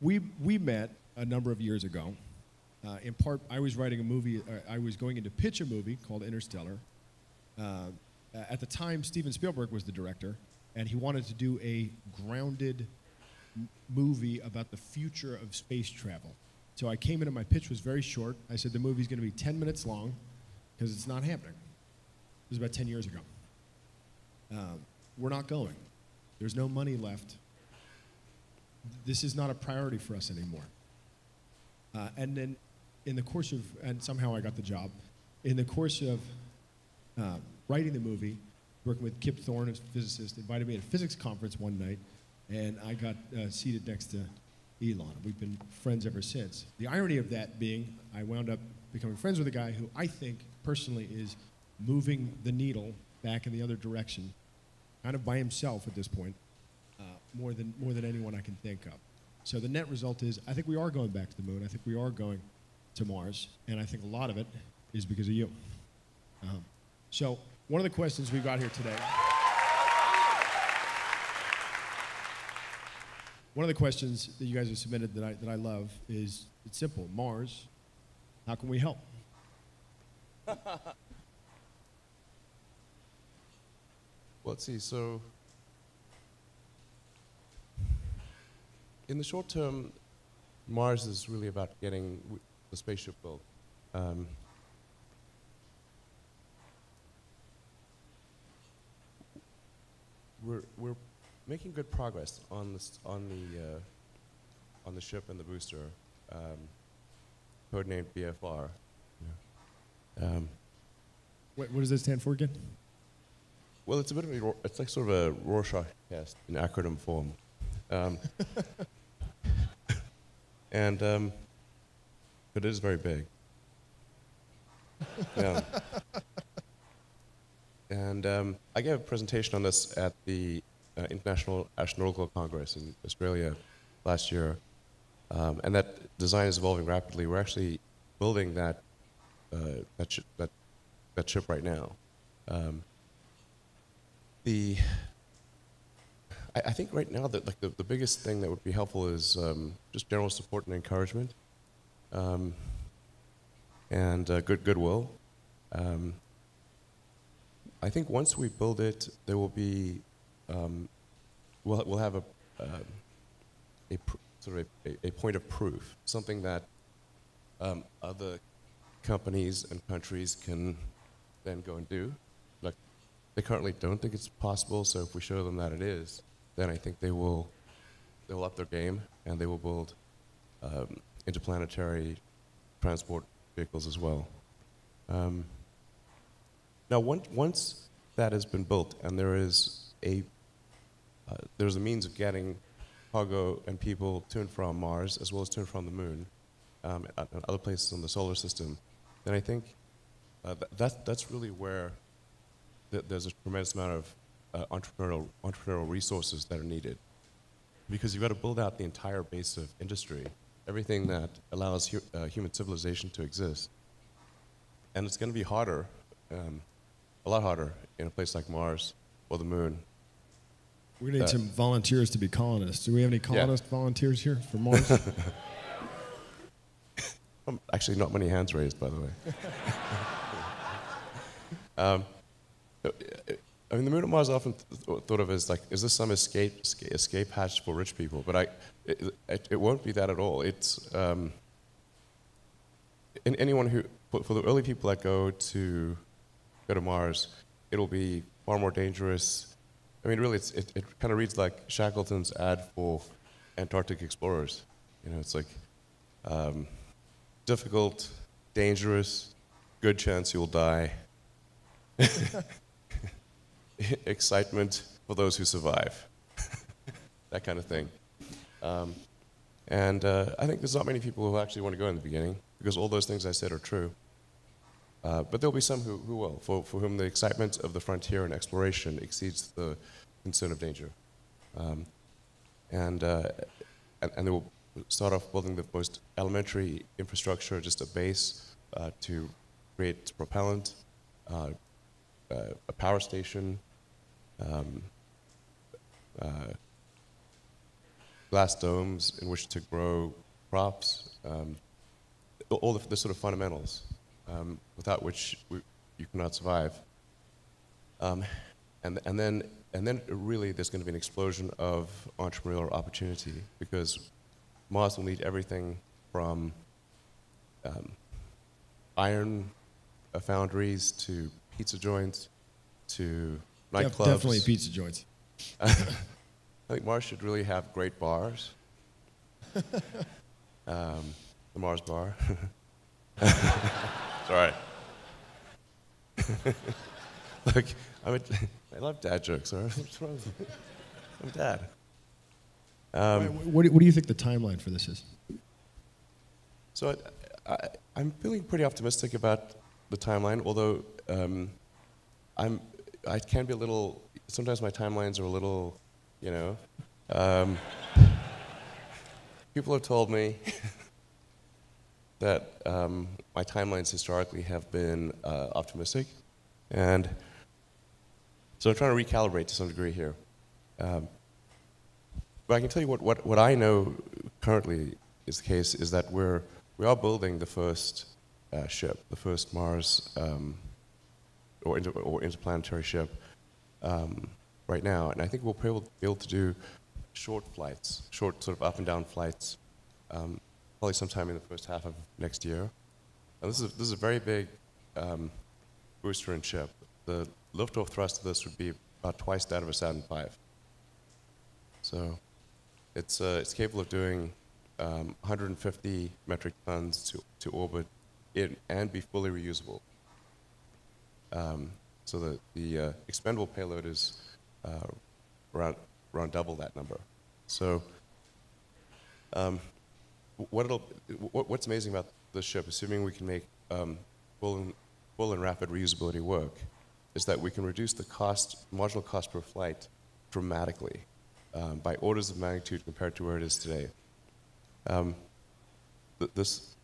we met a number of years ago. In part, I was writing a movie. I was going in to pitch a movie called Interstellar. At the time, Steven Spielberg was the director, and he wanted to do a grounded movie about the future of space travel. So I came in and my pitch was very short. I said the movie's going to be 10 minutes long because it's not happening. It was about 10 years ago. We're not going. There's no money left. This is not a priority for us anymore. And then in the course of, and somehow I got the job, in the course of writing the movie, working with Kip Thorne, a physicist, invited me to a physics conference one night, and I got seated next to Elon. We've been friends ever since. The irony of that being, I wound up becoming friends with a guy who I think personally is moving the needle back in the other direction, kind of by himself at this point, more than anyone I can think of. So the net result is, I think we are going back to the moon. I think we are going to Mars, and I think a lot of it is because of you. So one of the questions we've got here today, one of the questions that you guys have submitted that I love is, it's simple. Mars, how can we help? Well, let's see. So in the short term, Mars is really about getting the spaceship built. We're making good progress on the ship and the booster, codenamed BFR. Yeah. What does that stand for again? Well, it's a bit of it's like sort of a Rorschach test in acronym form. But it is very big. Yeah. And I gave a presentation on this at the International Astronautical Congress in Australia last year, and that design is evolving rapidly. We're actually building that ship right now. I think right now that the biggest thing that would be helpful is just general support and encouragement, and goodwill. I think once we build it, there will be we'll have a point of proof, something that other companies and countries can then go and do. Like, they currently don't think it's possible, so if we show them that it is, then I think they'll up their game, and they will build interplanetary transport vehicles as well. Now, once that has been built, and there's a means of getting cargo and people to and from Mars, as well as to and from the moon, and other places in the solar system, then I think that's really where there's a tremendous amount of entrepreneurial resources that are needed, because you've got to build out the entire base of industry, everything that allows human civilization to exist, and it's going to be harder, a lot harder, in a place like Mars or the moon. We're going to need some volunteers to be colonists. Do we have any colonist volunteers here for Mars? Actually, not many hands raised, by the way. I mean, the moon and Mars are often thought of as like, is this some escape hatch for rich people? But it won't be that at all. It's anyone who, for the early people that go to Mars, it'll be far more dangerous. I mean, really, it kind of reads like Shackleton's ad for Antarctic explorers. You know, it's like difficult, dangerous, good chance you'll die. Excitement for those who survive. That kind of thing. I think there's not many people who actually want to go in the beginning, because all those things I said are true. But there'll be some who will, for whom the excitement of the frontier and exploration exceeds the concern of danger. And they will start off building the most elementary infrastructure, just a base to create propellant, a power glass domes in which to grow crops, all the sort of fundamentals without which you cannot survive. And then really there's going to be an explosion of entrepreneurial opportunity, because Mars will need everything from iron foundries to pizza joints to nightclubs. Definitely pizza joints. I think Mars should really have great bars. The Mars bar. Sorry. Look, I love dad jokes. All right? What's wrong with you? I'm dad. What do you think the timeline for this is? So I'm feeling pretty optimistic about the timeline, although I can be a little. Sometimes my timelines are a little, you know. People have told me that my timelines historically have been optimistic, and so I'm trying to recalibrate to some degree here. But I can tell you what I know currently is the case is that we are building the first ship, the first Mars or interplanetary ship right now, and I think we'll be able to do short flights, short sort of up and down flights, probably sometime in the first half of next year. And this is a very big booster and ship. The liftoff thrust of this would be about twice that of a Saturn V. So it's capable of doing 150 metric tons to orbit and be fully reusable. So the expendable payload is around double that number. So what's amazing about this ship, assuming we can make full and rapid reusability work, is that we can reduce the marginal cost per flight dramatically, by orders of magnitude compared to where it is today. This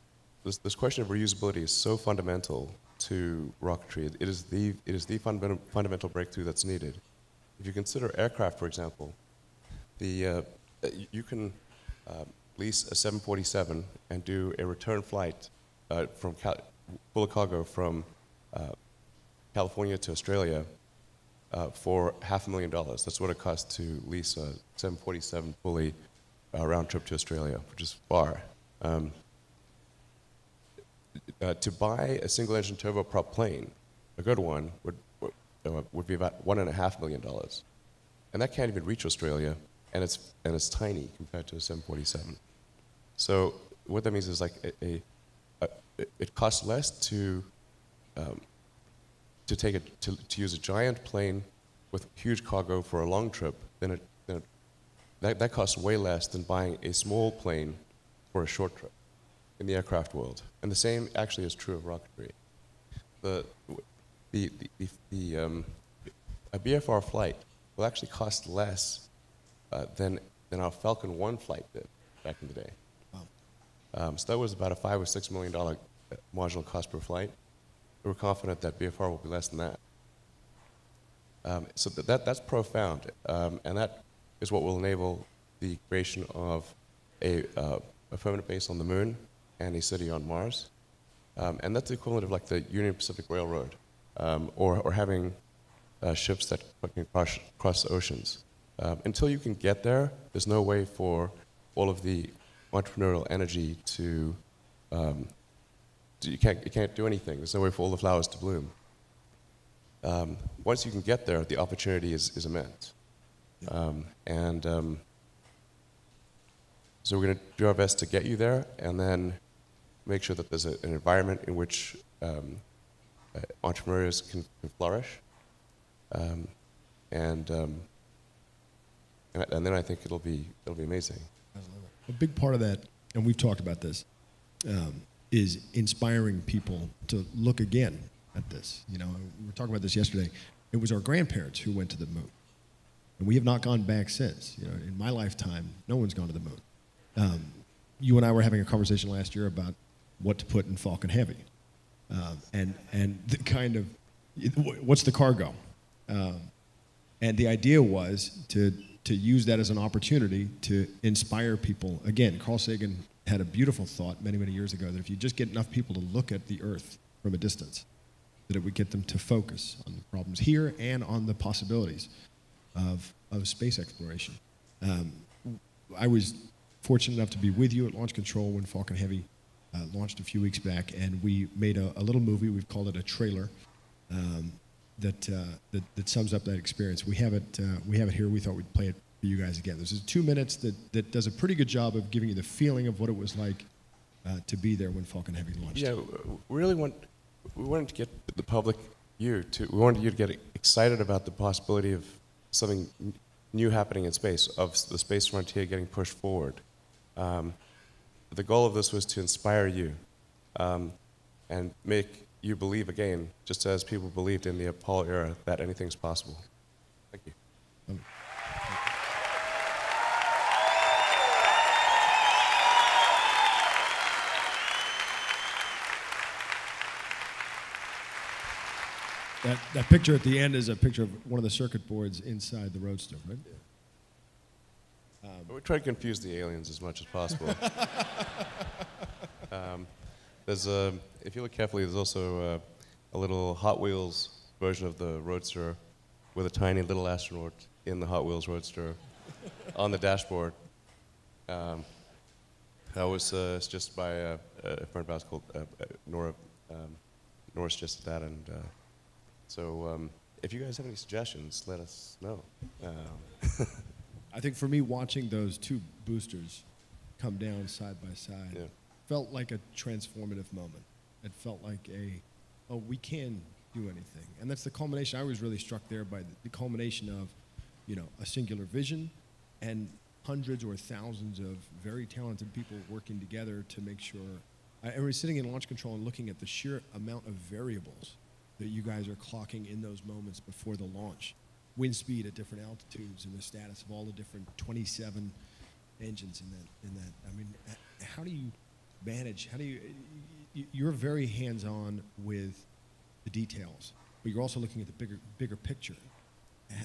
question of reusability is so fundamental to rocketry. It is the fundamental breakthrough that's needed. If you consider aircraft, for example, you can lease a 747 and do a return flight full of cargo from California to Australia for $500,000. That's what it costs to lease a 747 fully round trip to Australia, which is far. To buy a single engine turboprop plane, a good one, would be about $1.5 million. And that can't even reach Australia, and it's tiny compared to a 747. So what that means is like it costs less to use a giant plane with huge cargo for a long trip than that costs way less than buying a small plane for a short trip in the aircraft world. And the same actually is true of rocketry. A BFR flight will actually cost less than our Falcon 1 flight did back in the day. Wow. So that was about a $5 or $6 million marginal cost per flight. We're confident that BFR will be less than that. So that's profound, and that is what will enable the creation of a permanent base on the Moon and a city on Mars. And that's the equivalent of like the Union Pacific Railroad, or having ships that can cross oceans. Until you can get there, there's no way for all of the entrepreneurial energy to you can't do anything. There's no way for all the flowers to bloom. Once you can get there, the opportunity is immense. So we're going to do our best to get you there, and then make sure that there's an environment in which entrepreneurs can flourish. And then I think it'll be amazing. A big part of that, and we've talked about this, is inspiring people to look again at this. You know, we were talking about this yesterday. It was our grandparents who went to the moon, and we have not gone back since. You know, in my lifetime, no one's gone to the moon. You and I were having a conversation last year about what to put in Falcon Heavy, and the kind of what's the cargo, and the idea was to to use that as an opportunity to inspire people. Again, Carl Sagan had a beautiful thought many, many years ago that if you just get enough people to look at the Earth from a distance, that it would get them to focus on the problems here and on the possibilities of space exploration. I was fortunate enough to be with you at Launch Control when Falcon Heavy launched a few weeks back, and we made a little movie. We've called it a trailer that sums up that experience. We have it here. We thought we'd play it for you guys again. This is 2 minutes that does a pretty good job of giving you the feeling of what it was like to be there when Falcon Heavy launched. Yeah, we wanted to get the public, we wanted you to get excited about the possibility of something new happening in space, of the space frontier getting pushed forward. The goal of this was to inspire you and make you believe again, just as people believed in the Apollo era, that anything's possible. Thank you. That picture at the end is a picture of one of the circuit boards inside the Roadster, right? We try to confuse the aliens as much as possible. If you look carefully, there's also a little Hot Wheels version of the Roadster with a tiny little astronaut in the Hot Wheels Roadster on the dashboard. That was just by a friend of ours called Nora. Nora suggested that, and so if you guys have any suggestions, let us know. I think for me, watching those two boosters come down side by side felt like a transformative moment. It felt like we can do anything. And that's the culmination. I was really struck there by the culmination of, a singular vision and hundreds or thousands of very talented people working together to make sure. I was sitting in launch control and looking at the sheer amount of variables that you guys are clocking in those moments before the launch. Wind speed at different altitudes and the status of all the different 27 engines in that. I mean, how do you manage, you're very hands-on with the details, but you're also looking at the bigger picture.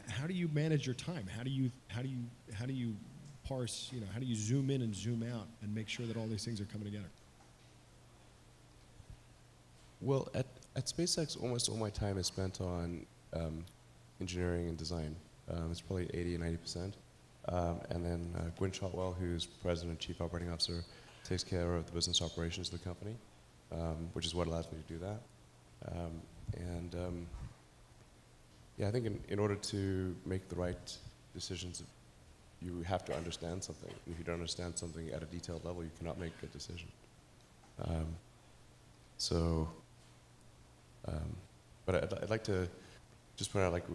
How do you manage your time? How do you parse, how do you zoom in and zoom out and make sure that all these things are coming together? Well, at SpaceX, almost all my time is spent on engineering and design. It's probably 80 and 90%. And then Gwynn Shotwell, who's president and chief operating officer, takes care of the business operations of the company, which is what allows me to do that. I think in order to make the right decisions, you have to understand something. And if you don't understand something at a detailed level, you cannot make a good decision. But I'd like to just point out, like,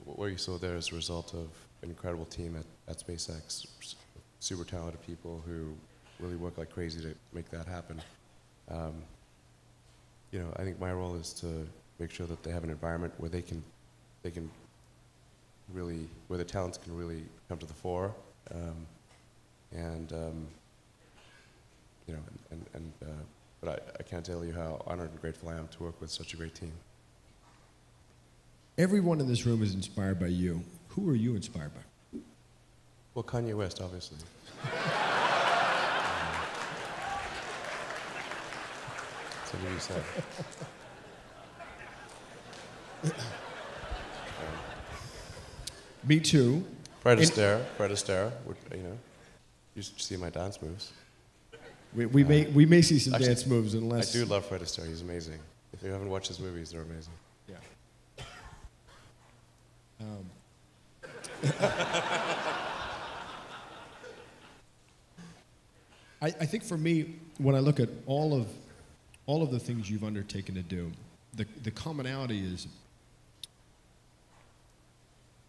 what you saw there is a result of an incredible team at SpaceX, super talented people who really work like crazy to make that happen. I think my role is to make sure that they have an environment where they can really, where the talents can really come to the fore, but I can't tell you how honored and grateful I am to work with such a great team. Everyone in this room is inspired by you. Who are you inspired by? Well, Kanye West, obviously. That's what you said. Me too. Fred Astaire, you should see my dance moves. We may see some dance moves unless... I do love Fred Astaire, he's amazing. If you haven't watched his movies, they're amazing. Yeah. I think for me, when I look at all of the things you've undertaken to do, the commonality is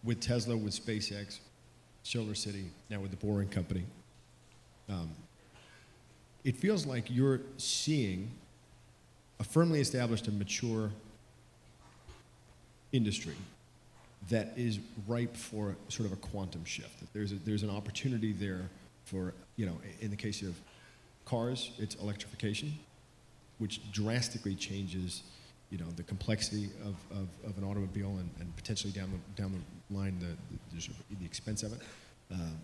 with Tesla, with SpaceX, Solar City, now with the Boring Company. It feels like you're seeing a firmly established and mature industry that is ripe for sort of a quantum shift. There's an opportunity there for, in the case of cars, it's electrification, which drastically changes the complexity of an automobile and potentially down the line the expense of it.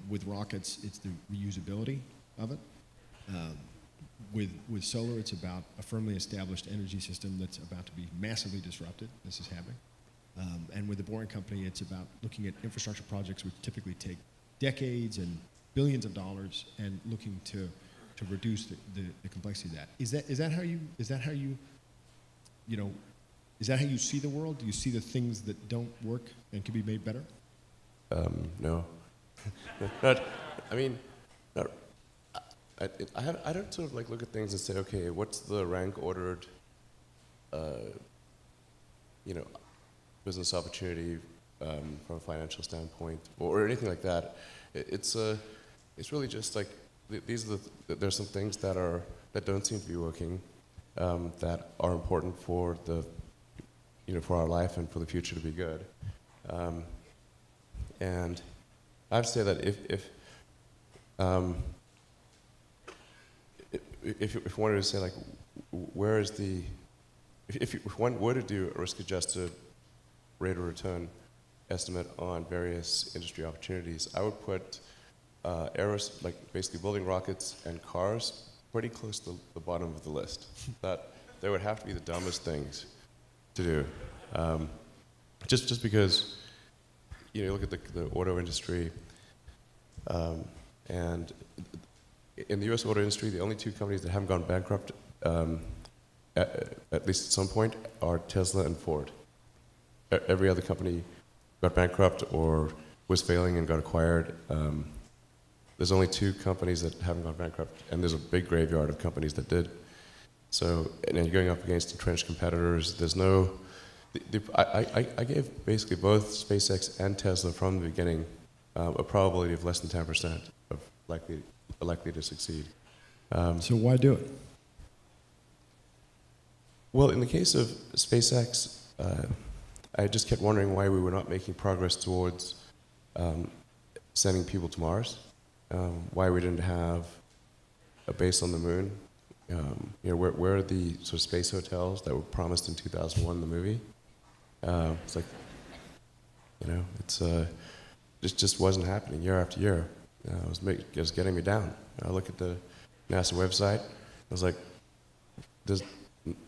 With rockets, it's the reusability of it. With solar, it's about a firmly established energy system that's about to be massively disrupted. This is happening. And with the Boring Company, it's about looking at infrastructure projects which typically take decades and billions of dollars, and looking to reduce the complexity of that. Is that how you see the world? Do you see the things that don't work and can be made better? No. I don't sort of like look at things and say, okay, what's the rank ordered, business opportunity from a financial standpoint, or anything like that. It's really just like there's some things that don't seem to be working, that are important for for our life and for the future to be good. And I have to say that if one were to say like, if one were to do a risk-adjusted rate of return estimate on various industry opportunities, I would put basically building rockets and cars pretty close to the bottom of the list. That they would have to be the dumbest things to do. Just because you look at the auto industry, and in the U.S. auto industry, the only two companies that haven't gone bankrupt, at least at some point, are Tesla and Ford. Every other company got bankrupt or was failing and got acquired. There's only two companies that haven't gone bankrupt, and there's a big graveyard of companies that did. So, and then you're going up against entrenched competitors. There's no. I gave basically both SpaceX and Tesla from the beginning a probability of less than 10% of likely to succeed. So why do it? Well, in the case of SpaceX, I just kept wondering why we were not making progress towards sending people to Mars, why we didn't have a base on the moon. Where are the sort of space hotels that were promised in 2001 in the movie? It's like, it just wasn't happening year after year. It was getting me down. I look at the NASA website. I was like,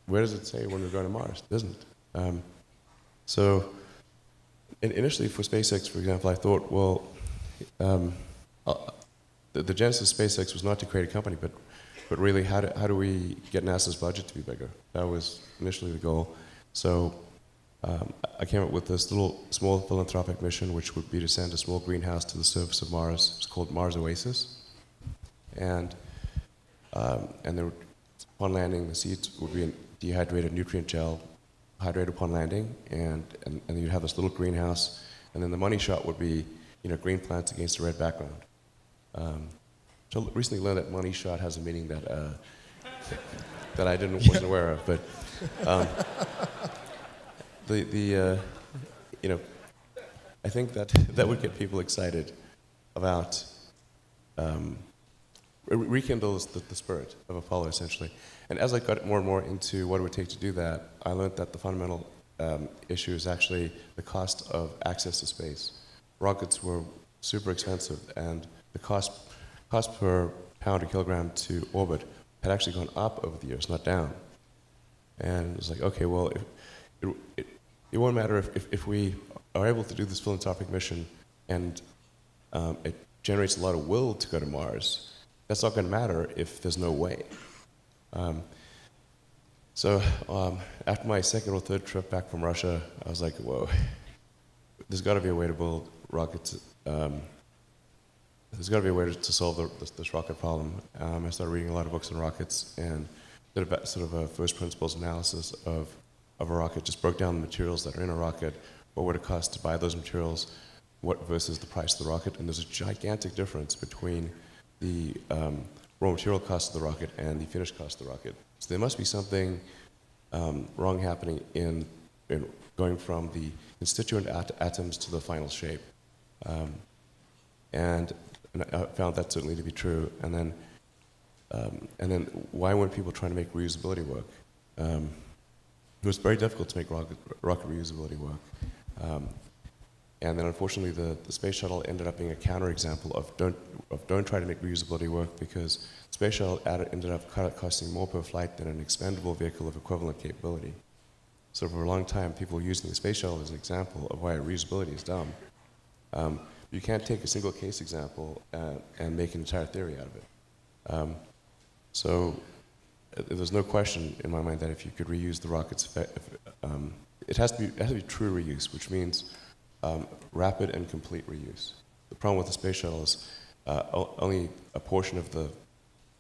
where does it say when we're going to Mars? It doesn't. So initially for SpaceX, for example, I thought, well, the genesis of SpaceX was not to create a company, but really how do we get NASA's budget to be bigger? That was initially the goal. So I came up with this little small philanthropic mission, which would be to send a small greenhouse to the surface of Mars. It's called Mars Oasis. And then upon landing, the seeds would be in dehydrated nutrient gel, hydrated upon landing, and you'd have this little greenhouse, and then the money shot would be green plants against a red background. So recently learned that money shot has a meaning that that I wasn't aware of, but I think that would get people excited about rekindles the spirit of Apollo essentially. And as I got more and more into what it would take to do that, I learned that the fundamental issue is actually the cost of access to space. Rockets were super expensive, and the cost per pound or kilogram to orbit had actually gone up over the years, not down. And it was like, okay, well, it won't matter if we are able to do this philanthropic mission and it generates a lot of will to go to Mars. That's not going to matter if there's no way. So after my second or third trip back from Russia, I was like, whoa, there's got to be a way to build rockets. There's got to be a way to solve this rocket problem. I started reading a lot of books on rockets and did sort of a first principles analysis of a rocket, just broke down the materials that are in a rocket, what would it cost to buy those materials, what versus the price of the rocket, and there's a gigantic difference between the raw material cost of the rocket and the finished cost of the rocket. So there must be something wrong happening in going from the constituent atoms to the final shape. And I found that certainly to be true. And then why weren't people trying to make reusability work? it was very difficult to make rocket reusability work. And then unfortunately the space shuttle ended up being a counterexample of don't try to make reusability work, because space shuttle ended up costing more per flight than an expendable vehicle of equivalent capability. So for a long time, people were using the space shuttle as an example of why reusability is dumb. You can't take a single case example and make an entire theory out of it. So there's no question in my mind that if you could reuse the rockets, it has to be true reuse, which means rapid and complete reuse. The problem with the space shuttle is only a portion of the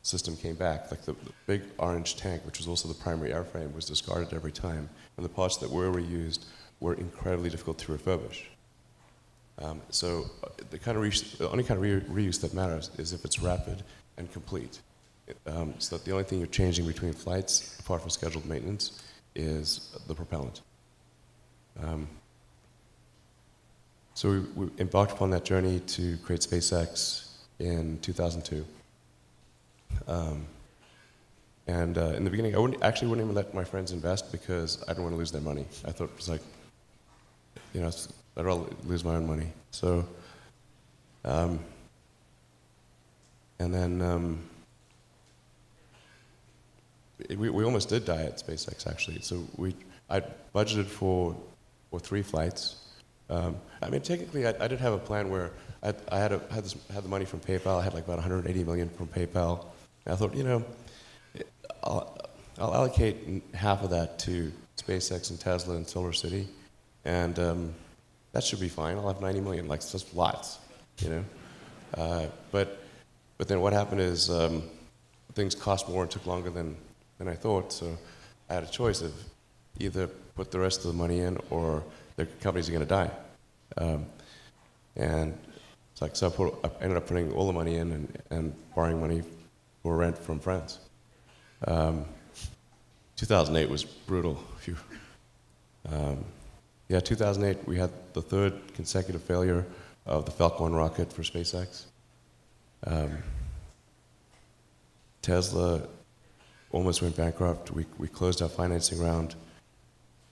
system came back. Like the big orange tank, which was also the primary airframe, was discarded every time, and the parts that were reused were incredibly difficult to refurbish. So the only kind of reuse that matters is if it's rapid and complete. So that the only thing you're changing between flights, apart from scheduled maintenance, is the propellant. So we embarked upon that journey to create SpaceX in 2002. In the beginning, I wouldn't even let my friends invest because I didn't want to lose their money. I thought it was like, you know, I'd rather lose my own money. So, and then we almost did die at SpaceX actually. So I budgeted for 3 flights. I mean, technically, I did have a plan where I had the money from PayPal. I had like about 180 million from PayPal. And I thought, you know, I'll allocate half of that to SpaceX and Tesla and Solar City, and that should be fine. I'll have 90 million, like just lots, you know. But then what happened is things cost more and took longer than I thought. So I had a choice of either put the rest of the money in or the companies are going to die. And it's like, so I ended up putting all the money in and borrowing money for rent from friends. 2008 was brutal. Yeah, 2008, we had the 3rd consecutive failure of the Falcon 1 rocket for SpaceX. Tesla almost went bankrupt. We closed our financing round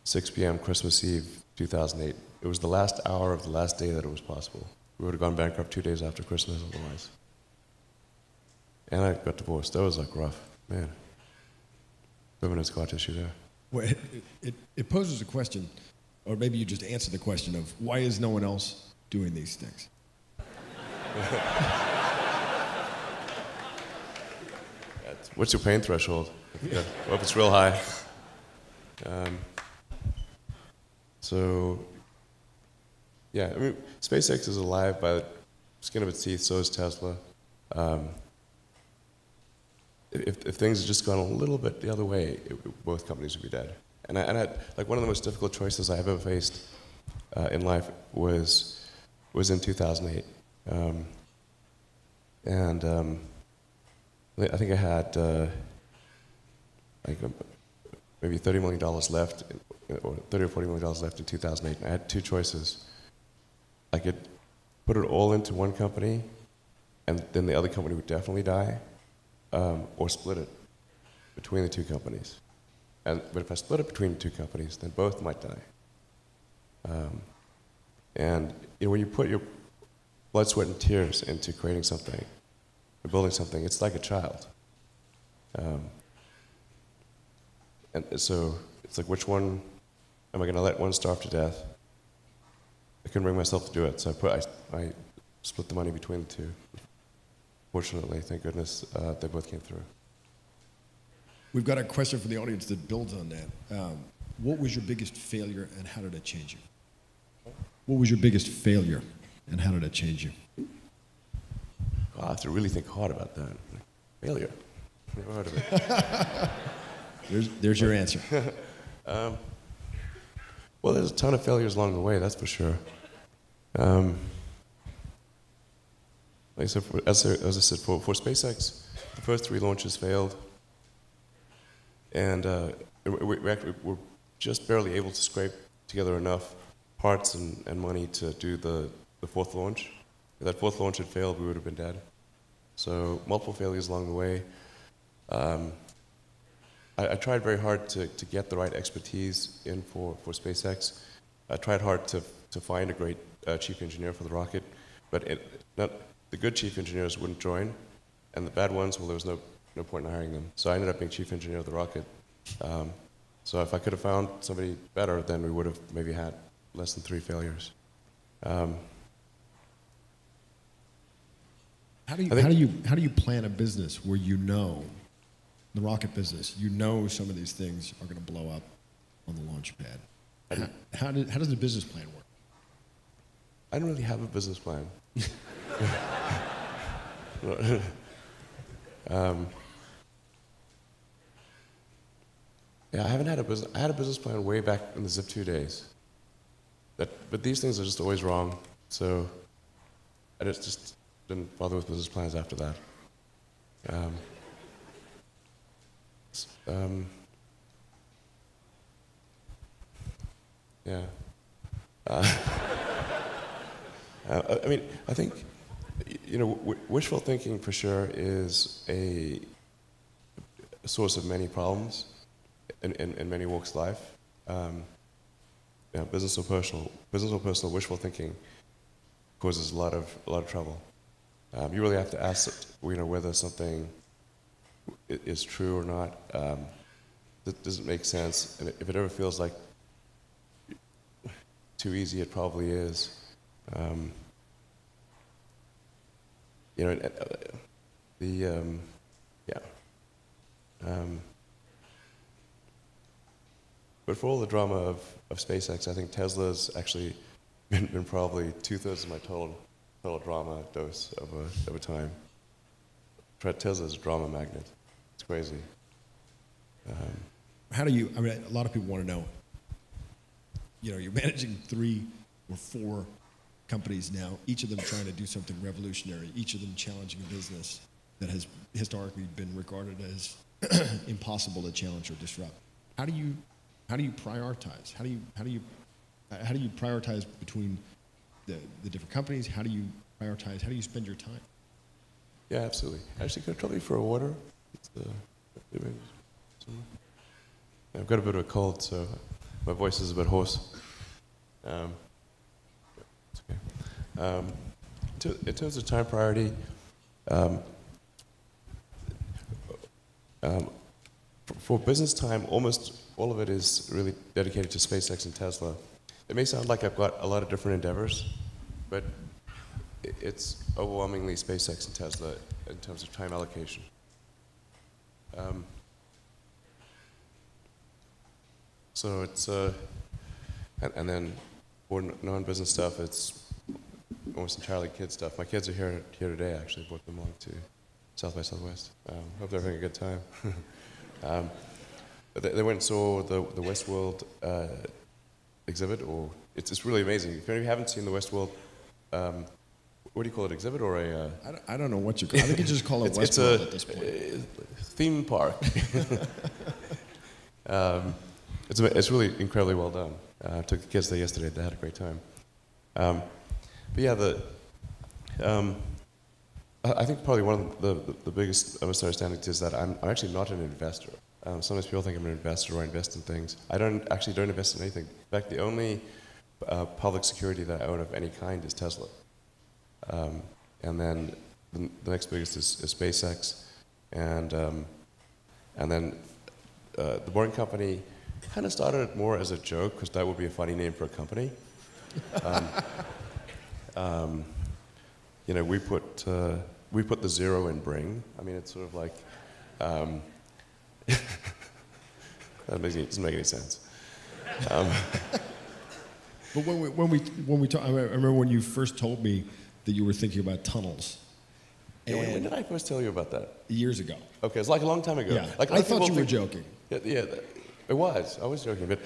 6 p.m. Christmas Eve, 2008. It was the last hour of the last day that it was possible. We would have gone bankrupt 2 days after Christmas otherwise. And I got divorced. That was like rough, man. Women and scar tissue there. Well, it poses a question, or maybe you just answer the question of why is no one else doing these things? What's your pain threshold? Yeah. Well, if it's real high. So, yeah, I mean, SpaceX is alive by the skin of its teeth, so is Tesla. If things had just gone a little bit the other way, both companies would be dead. And I like one of the most difficult choices I've ever faced in life was in 2008. I think I had maybe $30 million left, or $30 or $40 million left in 2008. And I had 2 choices. I could put it all into one company, and then the other company would definitely die, or split it between the 2 companies. But if I split it between the 2 companies, then both might die. And you know, when you put your blood, sweat, and tears into creating something, or building something, it's like a child. And so it's like, which one am I going to let one starve to death? I couldn't bring myself to do it, so I split the money between the 2. Fortunately, thank goodness, they both came through. We've got a question from the audience that builds on that. What was your biggest failure and how did it change you? What was your biggest failure and how did it change you? Oh, I have to really think hard about that. Failure. Never heard of it. There's your answer. Well, there's a ton of failures along the way, that's for sure. Like I said, as I said, for SpaceX, the first 3 launches failed. And we actually were just barely able to scrape together enough parts and money to do the 4th launch. If that 4th launch had failed, we would have been dead. So multiple failures along the way. I tried very hard to get the right expertise in for SpaceX. I tried hard to find a great chief engineer for the rocket, but the good chief engineers wouldn't join, and the bad ones, well, there was no point in hiring them. So I ended up being chief engineer of the rocket. So if I could have found somebody better, then we would have maybe had less than 3 failures. How do you plan a business where you know, the rocket business, you know some of these things are going to blow up on the launch pad? How does the business plan work? I don't really have a business plan. Yeah, I haven't had a business. I had a business plan way back in the Zip2 days. But these things are just always wrong. So I just didn't bother with business plans after that. Yeah. I mean, I think, you know, wishful thinking for sure is a source of many problems in many walks of life. Yeah, business or personal, wishful thinking causes a lot of trouble. You really have to ask, you know, whether something is true or not. Does it make sense? And if it ever feels like too easy, it probably is. You know, yeah. But for all the drama of SpaceX, I think Tesla's actually been probably 2/3 of my total drama dose of a time. Tesla's a drama magnet. It's crazy. How do you? I mean, a lot of people want to know. You know, you're managing 3 or 4 companies now, each of them trying to do something revolutionary, each of them challenging a business that has historically been regarded as impossible to challenge or disrupt. How do you prioritize? How do you prioritize between the different companies? How do you prioritize? How do you spend your time? Yeah, absolutely. Actually, could I trouble you for a water? I've got a bit of a cold, so my voice is a bit hoarse. It's okay. In terms of time priority, for business time, almost all of it is really dedicated to SpaceX and Tesla. It may sound like I've got a lot of different endeavors, but it's overwhelmingly SpaceX and Tesla in terms of time allocation. So it's, and then for non-business stuff, it's almost entirely kid stuff. My kids are here today, actually. Brought them along to South by Southwest. Hope they're having a good time. They went and saw the Westworld exhibit, or it's really amazing. If you haven't seen the Westworld, what do you call it, exhibit or a? I don't know what you call it. I think you just call it Westworld at this point. Theme park. It's really incredibly well done. I took the kids there yesterday. They had a great time. But yeah, I think probably one of the biggest misunderstandings is that I'm actually not an investor. Sometimes people think I'm an investor or I invest in things. I don't invest in anything. In fact, the only public security that I own of any kind is Tesla. And then the next biggest is SpaceX. And then the Boring Company kind of started more as a joke, because that would be a funny name for a company. You know, we put the 0 in bring. I mean, it's sort of like, that doesn't make any sense. But when we talk, I remember when you first told me that you were thinking about tunnels. Yeah, when did I first tell you about that? Years ago. Okay, it's like a long time ago. Yeah, like I thought you were joking. Yeah, it was. I was joking, but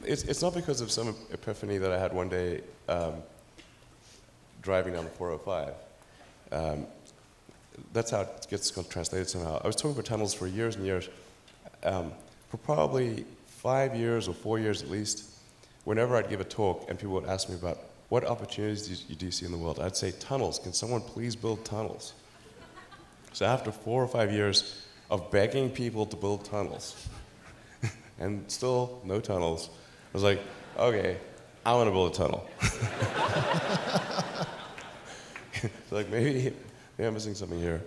it's not because of some epiphany that I had one day driving down the 405. That's how it gets translated somehow. I was talking about tunnels for years and years. For probably 5 years or 4 years at least, whenever I'd give a talk and people would ask me about what opportunities do you see in the world, I'd say tunnels. Can someone please build tunnels? So after 4 or 5 years of begging people to build tunnels, and still no tunnels, I was like, okay, I want to build a tunnel. So like maybe I'm missing something here.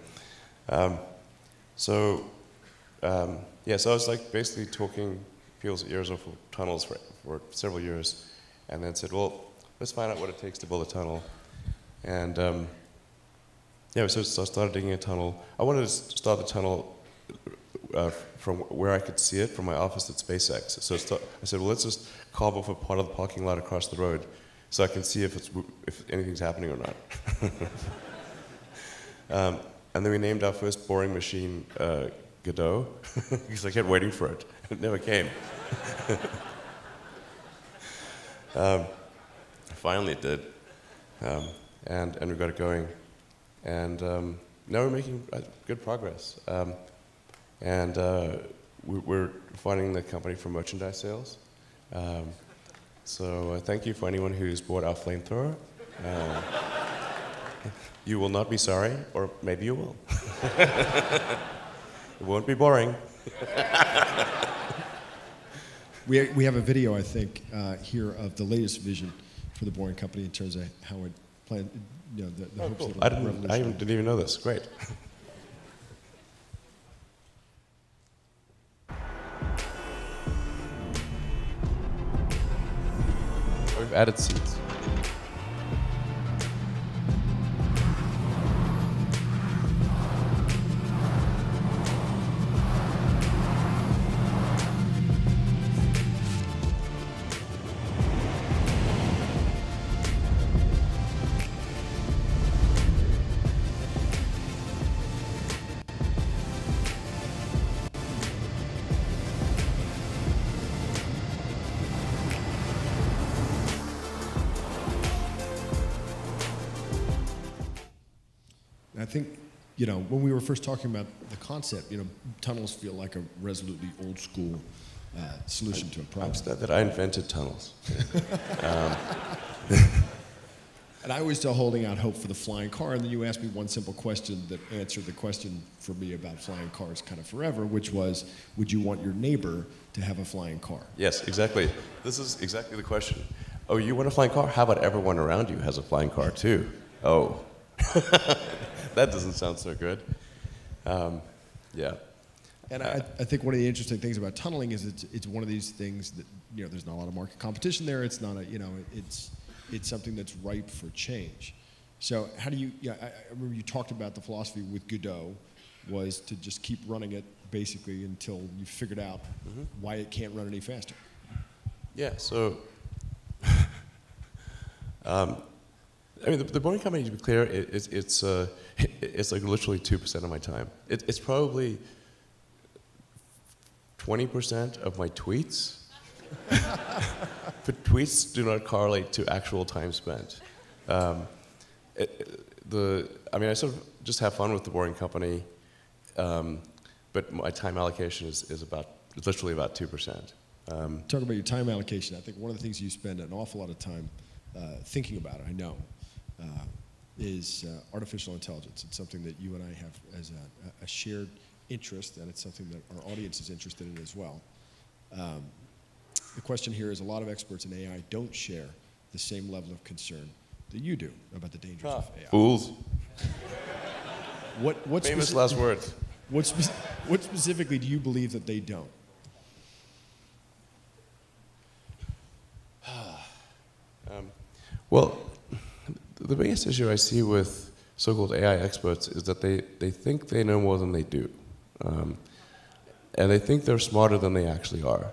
Yeah, so I was like basically talking people's ears off for tunnels for several years, and then said, well, let's find out what it takes to build a tunnel. And yeah, so I started digging a tunnel. I wanted to start the tunnel from where I could see it from my office at SpaceX. So I said, well, let's just carve off a part of the parking lot across the road so I can see if anything's happening or not. And then we named our first boring machine Godot, because I kept waiting for it. It never came. Finally it did. And we got it going. And now we're making good progress. And we're funding the company for merchandise sales. So thank you for anyone who's bought our flamethrower. You will not be sorry, or maybe you will. It won't be boring. We have a video, I think, here of the latest vision for the Boring Company in terms of how it planned, you know, the hopes cool. that it'll I didn't even know this. Great. We've added seats. I think, you know, when we were first talking about the concept, you know, tunnels feel like a resolutely old school solution to a problem. I'm sad that I invented tunnels. And I was still holding out hope for the flying car, and then you asked me one simple question that answered the question for me about flying cars kind of forever, which was, would you want your neighbor to have a flying car? Yes, exactly. This is exactly the question. Oh, you want a flying car? How about everyone around you has a flying car too? Oh. That doesn't sound so good. Yeah. And I think one of the interesting things about tunneling is it's one of these things that, you know, there's not a lot of market competition there. It's not a, you know, it's something that's ripe for change. So how do you, yeah, I remember you talked about the philosophy with Godot was to just keep running it basically until you figured out why it can't run any faster. Yeah, so, I mean, the Boring Company, to be clear, it's like literally 2% of my time. It's probably 20% of my tweets. But tweets do not correlate to actual time spent. I mean, I sort of just have fun with the Boring Company, but my time allocation is literally about 2%. Talk about your time allocation. I think one of the things you spend an awful lot of time thinking about, I know, is artificial intelligence. It's something that you and I have as a shared interest, and it's something that our audience is interested in as well. The question here is a lot of experts in AI don't share the same level of concern that you do about the dangers of AI. Fools. What Famous last words. What specifically do you believe that they don't? Well, the biggest issue I see with so-called AI experts is that they think they know more than they do. And they think they're smarter than they actually are.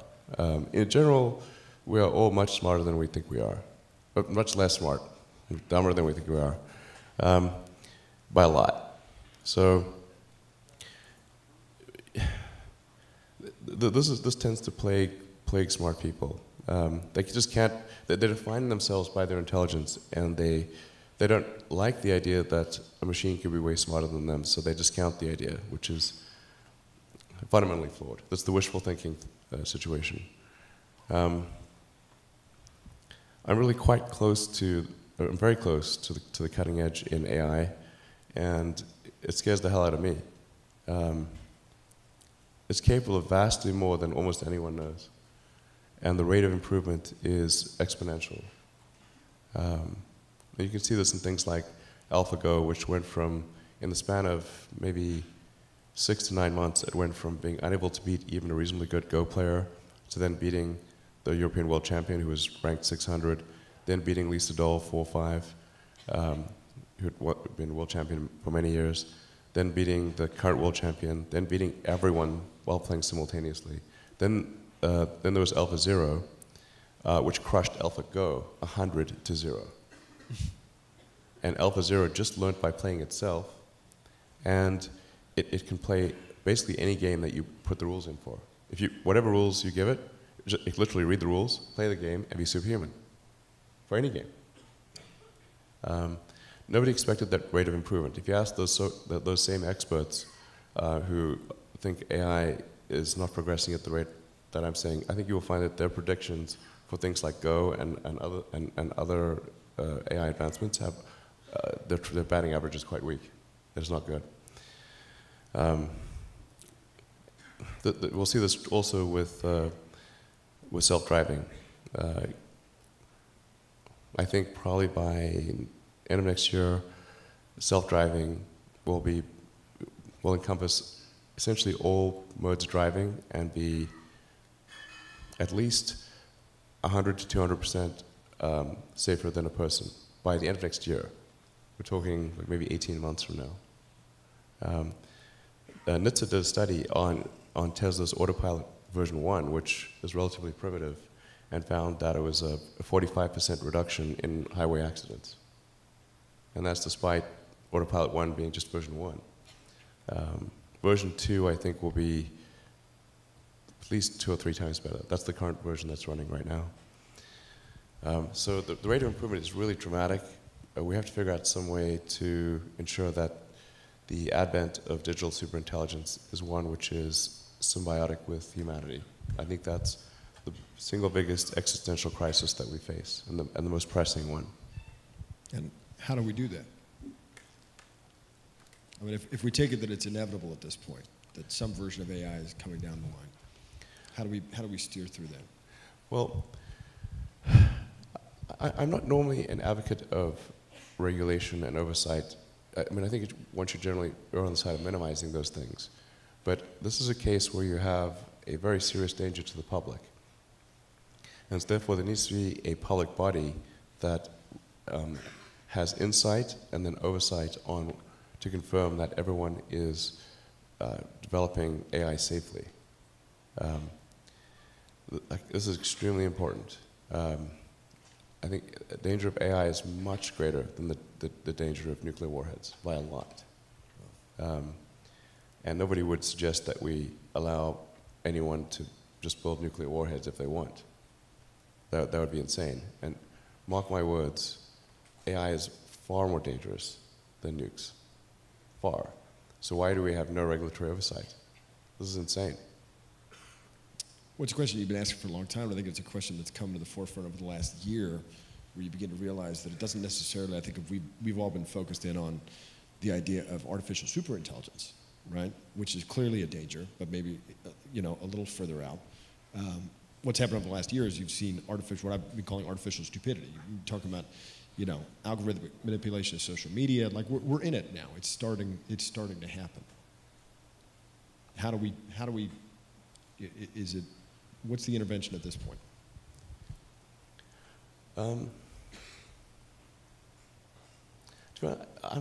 In general, we are all much smarter than we think we are, but much less smart, dumber than we think we are, by a lot. So this tends to plague smart people. They just can't. They define themselves by their intelligence, and they don't like the idea that a machine could be way smarter than them, so they discount the idea, which is fundamentally flawed. That's the wishful thinking situation. I'm really quite close to, I'm very close to the cutting edge in AI, and it scares the hell out of me. It's capable of vastly more than almost anyone knows. And the rate of improvement is exponential. You can see this in things like AlphaGo, which went from, in the span of maybe 6 to 9 months, it went from being unable to beat even a reasonably good Go player to then beating the European world champion, who was ranked 600, then beating Lisa Doll 4-5, who had been world champion for many years, then beating the current world champion, then beating everyone while playing simultaneously. Then there was AlphaZero, which crushed AlphaGo 100-0. And AlphaZero just learned by playing itself, and it can play basically any game that you put the rules in for. Whatever rules you give it, it literally read the rules, play the game, and be superhuman for any game. Nobody expected that rate of improvement. If you ask those same experts who think AI is not progressing at the rate that I'm saying, I think you will find that their predictions for things like Go and other AI advancements have their batting average is quite weak. It's not good. We'll see this also with self-driving. I think probably by end of next year, self-driving will encompass essentially all modes of driving and be at least 100 to 200% safer than a person by the end of next year. We're talking like maybe 18 months from now. NHTSA did a study on Tesla's Autopilot version 1, which is relatively primitive, and found that it was a 45% reduction in highway accidents. And that's despite Autopilot 1 being just version 1. Version 2, I think, will be at least 2 or 3 times better. That's the current version that's running right now. So the rate of improvement is really dramatic. We have to figure out some way to ensure that the advent of digital superintelligence is one which is symbiotic with humanity. I think that's the single biggest existential crisis that we face, and the most pressing one. And how do we do that? I mean, if we take it that it's inevitable at this point, that some version of AI is coming down the line, how do we steer through that? Well, I'm not normally an advocate of regulation and oversight. I mean, I think one should generally err on the side of minimizing those things. But this is a case where you have a very serious danger to the public. And so therefore, there needs to be a public body that has insight and then oversight to confirm that everyone is developing AI safely. This is extremely important. I think the danger of AI is much greater than the danger of nuclear warheads by a lot. And nobody would suggest that we allow anyone to just build nuclear warheads if they want. That would be insane. And mark my words, AI is far more dangerous than nukes. Far. So why do we have no regulatory oversight? This is insane. Well, it's a question you've been asking for a long time. I think it's a question that's come to the forefront over the last year, where you begin to realize that it doesn't necessarily, I think we've all been focused in on the idea of artificial superintelligence, right? Which is clearly a danger, but maybe a little further out. What's happened over the last year is you've seen what I've been calling artificial stupidity. You're talking about, algorithmic manipulation of social media. Like we're in it now. It's starting to happen. How do we? What's the intervention at this point? I'm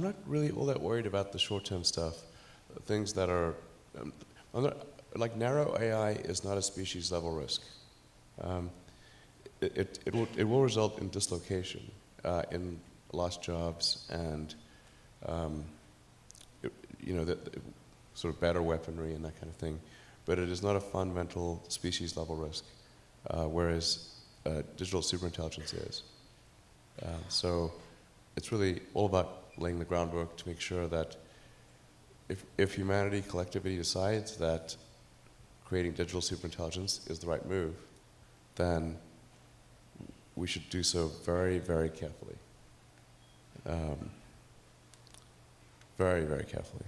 not really all that worried about the short-term stuff. Things that are, like narrow AI is not a species-level risk. It will result in dislocation, in lost jobs, and sort of better weaponry and that kind of thing. But it is not a fundamental species-level risk, whereas digital superintelligence is. So it's really all about laying the groundwork to make sure that if humanity collectively decides that creating digital superintelligence is the right move, then we should do so very, very carefully. very, very carefully.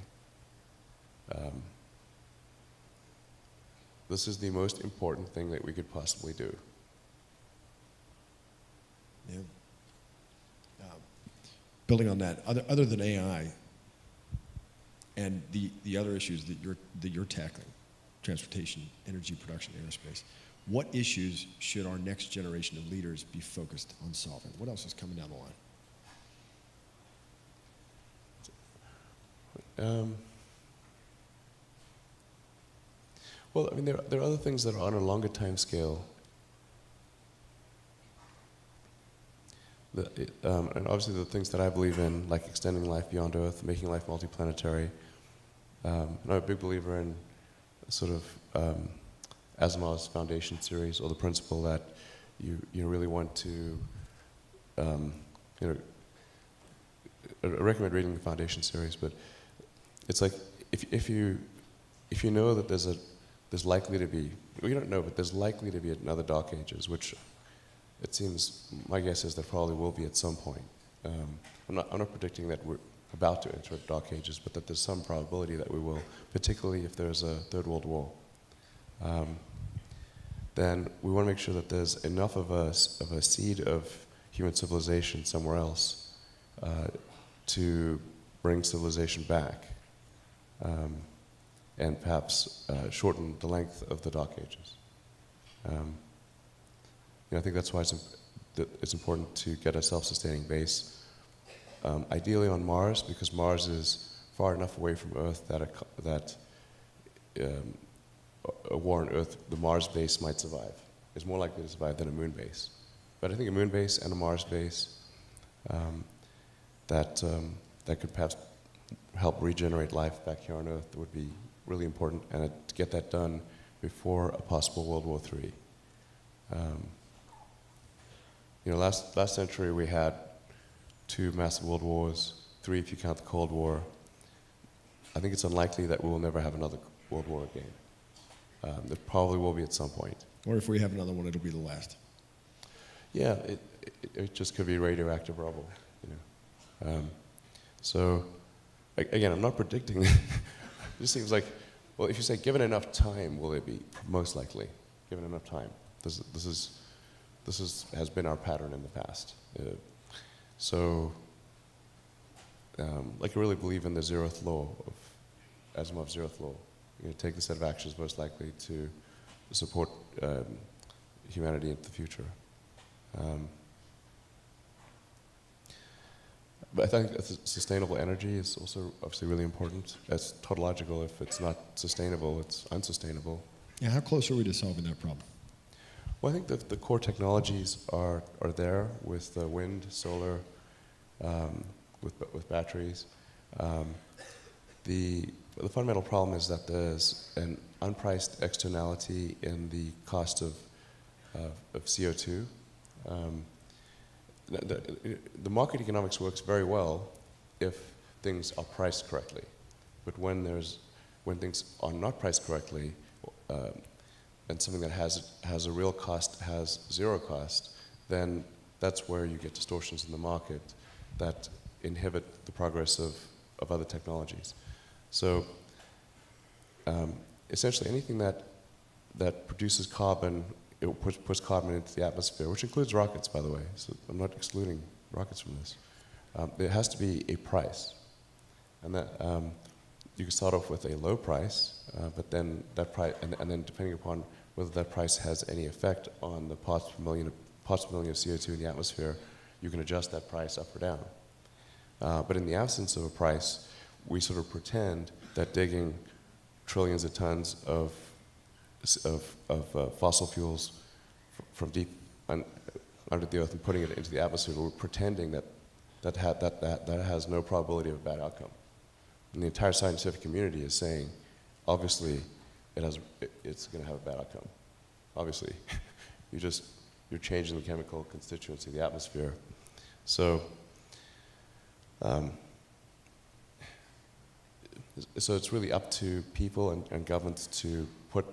This is the most important thing that we could possibly do. Yeah. Building on that, other than AI and the other issues that you're tackling, transportation, energy production, aerospace, what issues should our next generation of leaders be focused on solving? What else is coming down the line? Well, I mean, there are other things that are on a longer time scale. And obviously the things that I believe in, like extending life beyond Earth, making life multiplanetary. I'm a big believer in sort of Asimov's Foundation series, or the principle that you really want to, I recommend reading the Foundation series, but it's like if you know that there's likely to be, we don't know, but there's likely to be another Dark Ages, which it seems, my guess is there probably will be at some point. I'm not predicting that we're about to enter Dark Ages, but that there's some probability that we will, particularly if there's a Third World War. Then we want to make sure that there's enough of a seed of human civilization somewhere else to bring civilization back, and perhaps shorten the length of the Dark Ages. I think that's why it's important to get a self-sustaining base, ideally on Mars, because Mars is far enough away from Earth that a war on Earth, the Mars base might survive. It's more likely to survive than a moon base. But I think a moon base and a Mars base that could perhaps help regenerate life back here on Earth would be really important, and to get that done before a possible World War III. Last century we had 2 massive world wars, 3 if you count the Cold War. I think it's unlikely that we will never have another world war again. There probably will be at some point. Or if we have another one, it'll be the last. Yeah, it just could be radioactive rubble. So, again, I'm not predicting. It just seems like, well, if you say given enough time, will it be? Most likely, given enough time. This has been our pattern in the past. Like I really believe in the zeroth law of Asimov's zeroth law. Take the set of actions most likely to support humanity into the future. But I think sustainable energy is also obviously really important. It's tautological. If it's not sustainable, it's unsustainable. Yeah, how close are we to solving that problem? Well, I think that the core technologies are there with wind, solar, with batteries. The fundamental problem is that there's an unpriced externality in the cost of CO2. The market economics works very well if things are priced correctly, but when things are not priced correctly, and something that has a real cost has zero cost, then that's where you get distortions in the market that inhibit the progress of other technologies. So essentially anything that produces carbon, it puts carbon into the atmosphere, which includes rockets, by the way. So I'm not excluding rockets from this. There has to be a price, and that you can start off with a low price, but then that price, and then depending upon whether that price has any effect on the parts per million of CO2 in the atmosphere, you can adjust that price up or down. But in the absence of a price, we sort of pretend that digging trillions of tons of fossil fuels from deep under the earth and putting it into the atmosphere, we're pretending that has no probability of a bad outcome. And the entire scientific community is saying, obviously, it's going to have a bad outcome. Obviously, you're changing the chemical constituency of the atmosphere. So, so it's really up to people and governments to put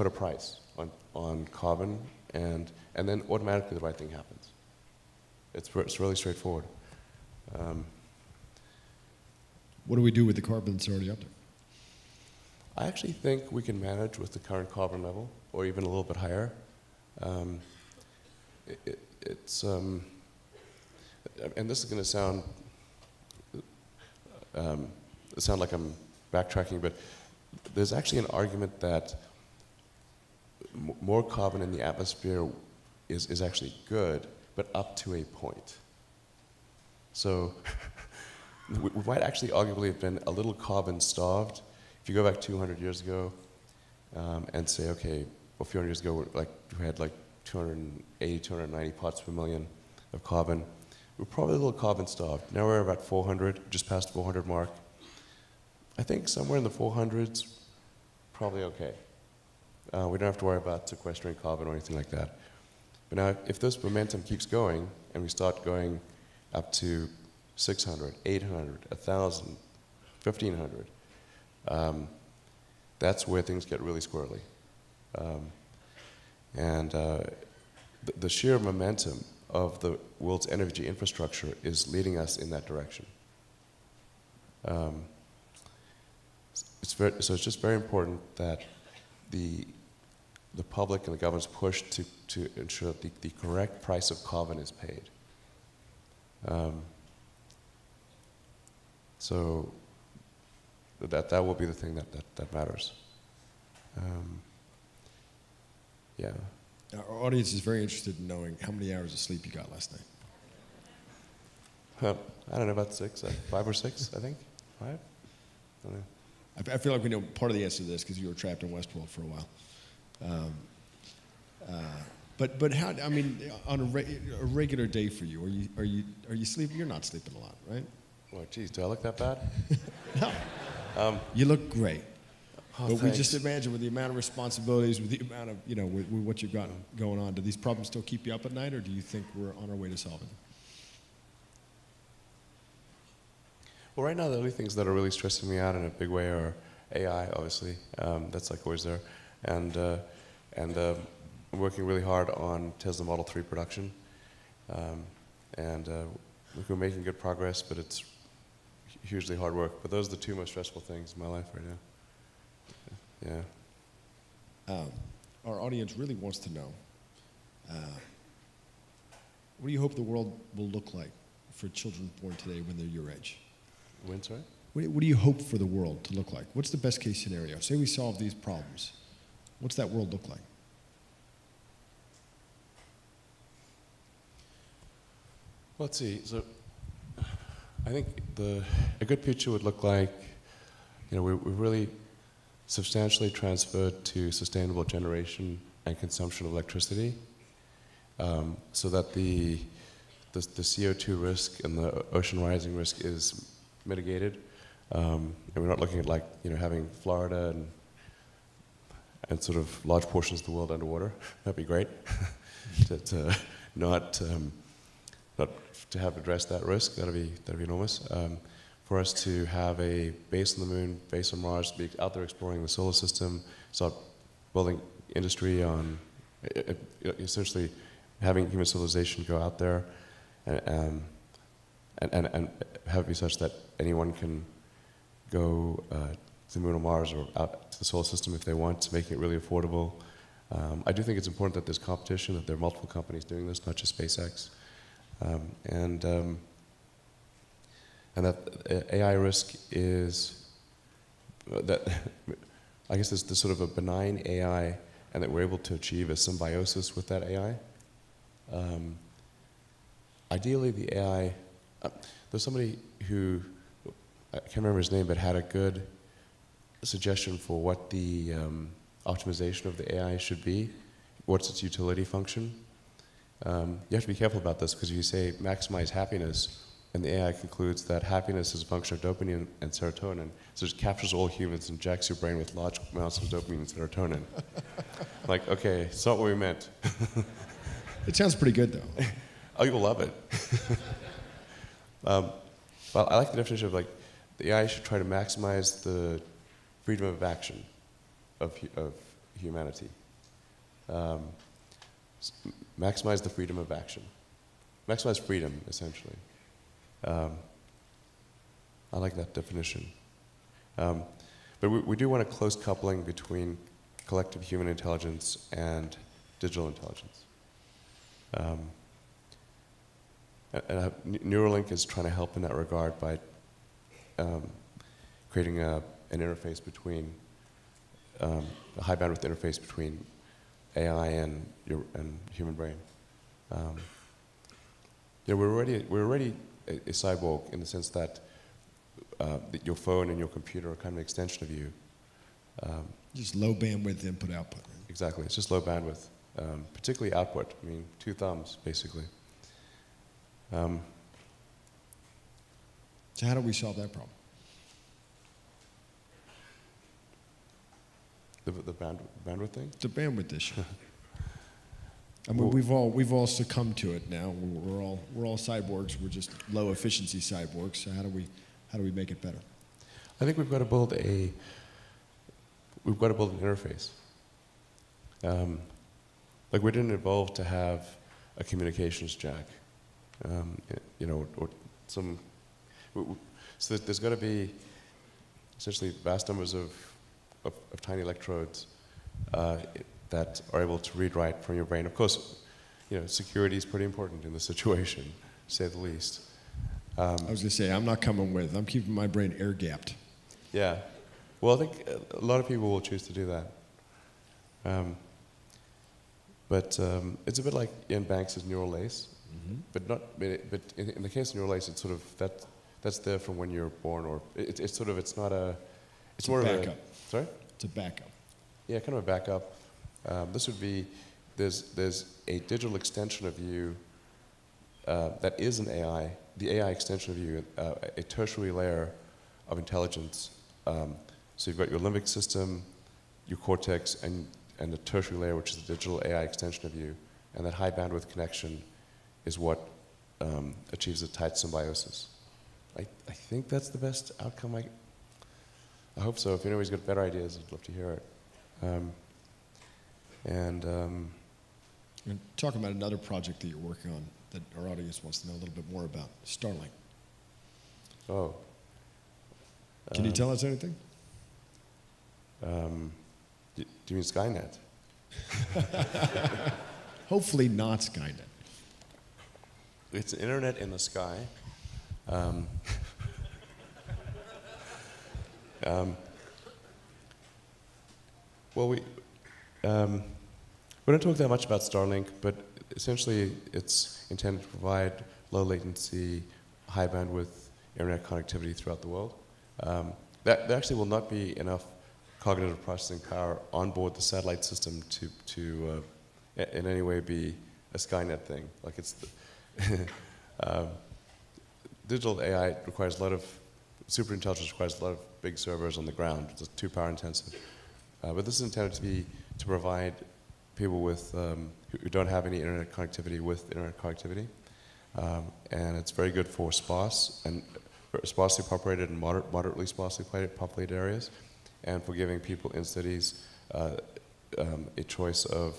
a price on carbon, and then automatically the right thing happens. It's really straightforward. What do we do with the carbon that's already up there? I actually think we can manage with the current carbon level, or even a little bit higher. It's and this is going to sound like I'm backtracking, but there's actually an argument that more carbon in the atmosphere is actually good, but up to a point. So we might actually arguably have been a little carbon starved. If you go back 200 years ago and say, okay, well, a few hundred years ago, we had like 280, 290 parts per million of carbon. We're probably a little carbon starved. Now we're about 400, just past the 400 mark. I think somewhere in the 400s, probably okay. We don't have to worry about sequestering carbon or anything like that. But now, if this momentum keeps going, and we start going up to 600, 800, 1,000, 1,500, that's where things get really squirrely. The sheer momentum of the world's energy infrastructure is leading us in that direction. So it's just very important that the public and the government's push to ensure that the correct price of carbon is paid. So that will be the thing that matters. Yeah. Our audience is very interested in knowing how many hours of sleep you got last night. I don't know, about 5 or 6, I think. 5? I don't know. I feel like we know part of the answer to this because you were trapped in Westworld for a while. But how? I mean, on a regular day for you, are you sleeping? You're not sleeping a lot, right? Well, geez, do I look that bad? No. You look great. Oh, but thanks. we just imagine with the amount of responsibilities, with the amount of with what you've got going on, do these problems still keep you up at night, or do you think we're on our way to solving them? Well, right now, the only things that are really stressing me out in a big way are AI, obviously. That's like always there. And I'm working really hard on Tesla Model 3 production. We're making good progress, but it's hugely hard work. But those are the two most stressful things in my life right now. Yeah. Our audience really wants to know, what do you hope the world will look like for children born today when they're your age? When, sorry? What do you hope for the world to look like? What's the best case scenario? Say we solve these problems. What's that world look like? Let's see. So I think a good picture would look like, we really substantially transferred to sustainable generation and consumption of electricity, so that the CO2 risk and the ocean rising risk is mitigated, and we're not looking at having Florida and sort of large portions of the world underwater. That'd be great. Not to have addressed that risk. That'd be enormous. For us to have a base on the moon, base on Mars, be out there exploring the solar system, start building industry on, essentially having human civilization go out there, and have it be such that anyone can go to the moon or Mars or out to the solar system if they want, making it really affordable. I do think it's important that there's competition, that there are multiple companies doing this, not just SpaceX. And that AI risk is that I guess there's sort of a benign AI, and that we're able to achieve a symbiosis with that AI. Ideally, the AI, there's somebody who, I can't remember his name, but had a good suggestion for what the optimization of the AI should be, what's its utility function. You have to be careful about this, because if you say maximize happiness, and the AI concludes that happiness is a function of dopamine and serotonin, so it captures all humans and jacks your brain with large amounts of dopamine and serotonin. Like, okay, it's not what we meant. It sounds pretty good, though. Oh, you'll love it. Well, I like the definition of the AI should try to maximize the freedom of action of humanity. Maximize the freedom of action. Maximize freedom, essentially. I like that definition. But we do want a close coupling between collective human intelligence and digital intelligence. Neuralink is trying to help in that regard by creating an interface between, a high bandwidth interface between AI and human brain. We're already a cyborg in the sense that your phone and your computer are kind of an extension of you. Just low bandwidth input output. Exactly, it's just low bandwidth, particularly output. I mean, 2 thumbs basically. So how do we solve that problem? The bandwidth thing? The bandwidth issue. I mean, we've all succumbed to it now. We're all cyborgs. We're just low efficiency cyborgs. So how do we make it better? I think we've got to build an interface. Like we didn't evolve to have a communications jack, or some. So there's got to be essentially vast numbers of tiny electrodes that are able to read write from your brain. Of course, security is pretty important in this situation, to say the least. I was going to say, I'm not coming with. I'm keeping my brain air-gapped. Yeah. Well, I think a lot of people will choose to do that. But it's a bit like Ian Banks' neural lace. Mm-hmm. But in the case of neural lace, it's sort of that's there from when you're born, or it's more of a backup. Sorry? It's a backup. Yeah, kind of a backup. This would be there's a digital extension of you that is an AI. The AI extension of you, a tertiary layer of intelligence. So you've got your limbic system, your cortex, and the tertiary layer, which is the digital AI extension of you. And that high bandwidth connection is what achieves a tight symbiosis. I think that's the best outcome. I hope so. If anybody's got better ideas, I'd love to hear it. We're talking about another project that you're working on that our audience wants to know a little bit more about, Starlink. Oh. Can you tell us anything? Do you mean Skynet? Hopefully not Skynet. It's an internet in the sky. Well, we don't talk that much about Starlink, but essentially it's intended to provide low latency, high bandwidth internet connectivity throughout the world. There actually will not be enough cognitive processing power on board the satellite system to in any way be a Skynet thing. Like digital AI requires a lot of, superintelligence requires a lot of big servers on the ground. It's too power intensive. But this is intended to provide people with who don't have any internet connectivity with internet connectivity, and it's very good for sparse and sparsely populated and moderately sparsely populated areas, and for giving people in cities a choice of